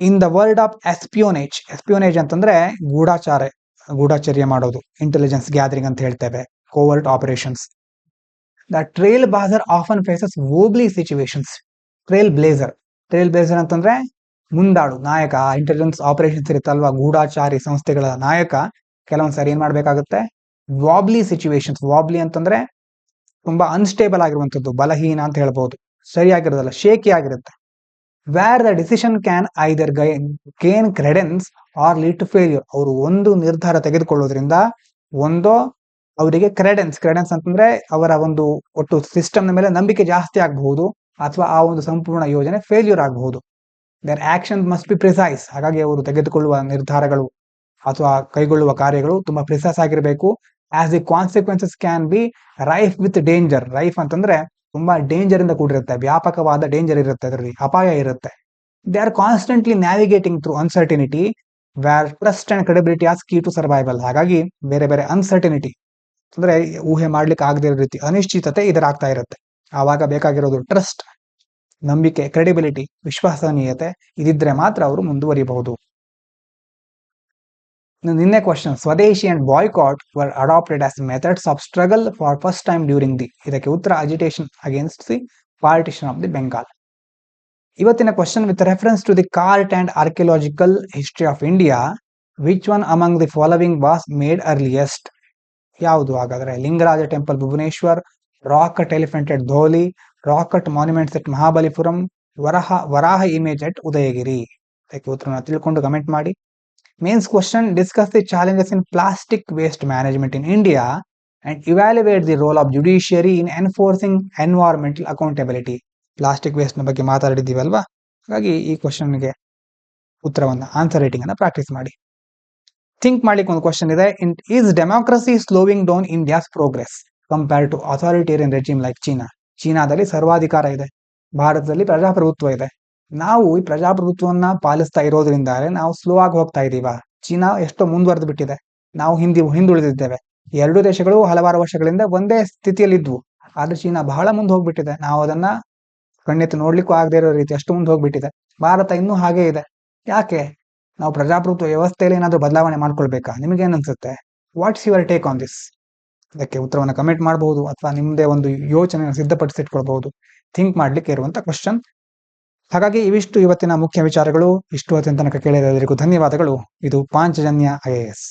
In the world of espionage. Espionage ಅಂತಂದ್ರೆ ಗೂಢಾಚರ್ಯ ಮಾಡೋದು, ಇಂಟೆಲಿಜೆನ್ಸ್ ಗ್ಯಾದರಿಂಗ್ ಅಂತ ಹೇಳ್ತೇವೆ, covert operations. The trailblazer often faces wobbly situations. Trailblazer ಅಂತಂದ್ರೆ ಮುಂದಾಳು ನಾಯಕ. ಇಂಟೆಲಿಜೆನ್ಸ್ ಆಪರೇಷನ್ಸ್ ಇರುತ್ತಲ್ವಾ, ಗೂಢಾಚಾರಿ ಸಂಸ್ಥೆಗಳ ನಾಯಕ ಕೆಲವೊಂದ್ಸರಿ ಏನ್ ಮಾಡ್ಬೇಕಾಗುತ್ತೆ, ವಾಬ್ಲಿ ಸಿಚುವೇಶನ್ಸ್. ವಾಬ್ಲಿ ಅಂತಂದ್ರೆ ತುಂಬಾ ಅನ್ಸ್ಟೇಬಲ್ ಆಗಿರುವಂತದ್ದು, ಬಲಹೀನ ಅಂತ ಹೇಳ್ಬಹುದು, ಸರಿಯಾಗಿರೋದಲ್ಲ, ಶೇಕಿ ಆಗಿರುತ್ತೆ. Where the decision can either gain credence or lead to failure. ಅವರು ಒಂದು ನಿರ್ಧಾರ ತೆಗೆದುಕೊಳ್ಳೋದ್ರಿಂದ ಒಂದೋ ಅವರಿಗೆ ಕ್ರೆಡೆನ್ಸ್ ಅಂತಂದ್ರೆ ಅವರ ಒಂದು ಒಟ್ಟು ಸಿಸ್ಟಮ್ ಮೇಲೆ ನಂಬಿಕೆ ಜಾಸ್ತಿ ಆಗಬಹುದು, ಅಥವಾ ಆ ಒಂದು ಸಂಪೂರ್ಣ ಯೋಜನೆ ಫೇಲ್ಯೂರ್ ಆಗಬಹುದು. Their action must be precise. ಹಾಗಾಗಿ ಅವರು ತೆಗೆದುಕೊಳ್ಳುವ ನಿರ್ಧಾರಗಳು ಅಥವಾ ಕೈಗೊಳ್ಳುವ ಕಾರ್ಯಗಳು ತುಂಬಾ ಪ್ರಿಸೈಸ್ ಆಗಿರಬೇಕು. As the consequences can be rife with danger. Rife ಅಂತಂದ್ರೆ ತುಂಬಾ ಡೇಂಜರ್ ಇಂದ ಕೂಡಿರುತ್ತೆ, ವ್ಯಾಪಕವಾದ ಡೇಂಜರ್ ಇರುತ್ತೆ, ಅದರಲ್ಲಿ ಅಪಾಯ ಇರುತ್ತೆ. They are constantly navigating through uncertainty where trust and credibility as key to survival. ಹಾಗಾಗಿ ಬೇರೆ ಬೇರೆ ಅನ್ಸರ್ಟಿನಿಟಿ ಅಂದ್ರೆ ಊಹೆ ಮಾಡ್ಲಿಕ್ಕೆ ಆಗದೇ ಇರೋ ರೀತಿ ಅನಿಶ್ಚಿತತೆ ಇದರಾಗ್ತಾ ಇರುತ್ತೆ. ಆವಾಗ ಬೇಕಾಗಿರೋದು ಟ್ರಸ್ಟ್, ನಂಬಿಕೆ, ಕ್ರೆಡಿಬಿಲಿಟಿ, ವಿಶ್ವಸನೀಯತೆ. ಇದಿದ್ರೆ ಮಾತ್ರ ಅವರು ಮುಂದುವರಿಯಬಹುದು. ನಿನ್ನೆ question, swadeshi and boycott were adopted as methods of struggle for first time during the. ಇದಕ್ಕೆ ಉತ್ತರ agitation against the partition of the Bengal. ಇವತ್ತಿನ question, with reference to the art and archaeological history of India which one among the following was made earliest. ಯಾವುದು ಹಾಗಾದ್ರೆ? Lingaraja temple Bhubaneswar, rock-cut elephant at Dhauli, rock-cut monuments at Mahabalipuram, Varaha image at Udayagiri. ಇದಕ್ಕೆ ಉತ್ತರನ ತಿಳ್ಕೊಂಡು ಕಮೆಂಟ್ ಮಾಡಿ. Mains question, discuss the challenges in plastic waste management in India and evaluate the role of judiciary in enforcing environmental accountability. Plastic waste ನ ಬಗ್ಗೆ ಮಾತಾಡಿದೀವಲ್ವಾ, ಹಾಗಾಗಿ ಈ ಕ್ವಶನ್ಗೆ ಉತ್ತರವನ್ನ, ಆನ್ಸರ್ ರೈಟಿಂಗ್ ಅನ್ನ ಪ್ರಾಕ್ಟೀಸ್ ಮಾಡಿ. ಥಿಂಕ್ ಮಾಡ್ಲಿಕ್ಕೆ ಒಂದು ಕ್ವಶನ್ ಇದೆ. Is democracy slowing down India's progress compared to authoritarian regime like China. ಚೀನಾದಲ್ಲಿ ಸರ್ವಾಧಿಕಾರ ಇದೆ, ಭಾರತದಲ್ಲಿ ಪ್ರಜಾಪ್ರಭುತ್ವ ಇದೆ. ನಾವು ಈ ಪ್ರಜಾಪ್ರಭುತ್ವವನ್ನ ಪಾಲಿಸ್ತಾ ಇರೋದ್ರಿಂದ ನಾವು ಸ್ಲೋ ಆಗಿ ಹೋಗ್ತಾ ಇದೀವ. ಚೀನಾ ಎಷ್ಟೋ ಮುಂದುವರೆದು ಬಿಟ್ಟಿದೆ, ನಾವು ಹಿಂದುಳಿದಿದ್ದೇವೆ. ಎರಡು ದೇಶಗಳು ಹಲವಾರು ವರ್ಷಗಳಿಂದ ಒಂದೇ ಸ್ಥಿತಿಯಲ್ಲಿ ಇದ್ವು, ಆದ್ರೆ ಚೀನಾ ಬಹಳ ಮುಂದೆ ಹೋಗ್ಬಿಟ್ಟಿದೆ. ನಾವು ಅದನ್ನ ಕಣ್ಣೆತ್ತು ನೋಡ್ಲಿಕ್ಕೂ ಆಗದೆ ಇರೋ ರೀತಿ ಅಷ್ಟು ಮುಂದೆ ಹೋಗ್ಬಿಟ್ಟಿದೆ. ಭಾರತ ಇನ್ನೂ ಹಾಗೆ ಇದೆ. ಯಾಕೆ? ನಾವು ಪ್ರಜಾಪ್ರಭುತ್ವ ವ್ಯವಸ್ಥೆಯಲ್ಲಿ ಏನಾದ್ರೂ ಬದಲಾವಣೆ ಮಾಡ್ಕೊಳ್ಬೇಕಾ? ನಿಮಗೇನ್ ಅನ್ಸುತ್ತೆ? What's your take on this? ಅದಕ್ಕೆ ಉತ್ತರವನ್ನ ಕಮೆಂಟ್ ಮಾಡಬಹುದು, ಅಥವಾ ನಿಮ್ಮದೇ ಒಂದು ಯೋಚನೆ ಸಿದ್ಧಪಡಿಸಿಟ್ಕೊಳ್ಬಹುದು. ಥಿಂಕ್ ಮಾಡ್ಲಿಕ್ಕೆ ಇರುವಂತ ಕ್ವಶನ್. ಹಾಗಾಗಿ ಇವಿಷ್ಟು ಇವತ್ತಿನ ಮುಖ್ಯ ವಿಚಾರಗಳು. ಇಷ್ಟು ಹೊತ್ತಿನ ತನಕ ಕೇಳಿದವರಿಗೂ ಧನ್ಯವಾದಗಳು. ಇದು ಪಾಂಚಜನ್ಯ IAS.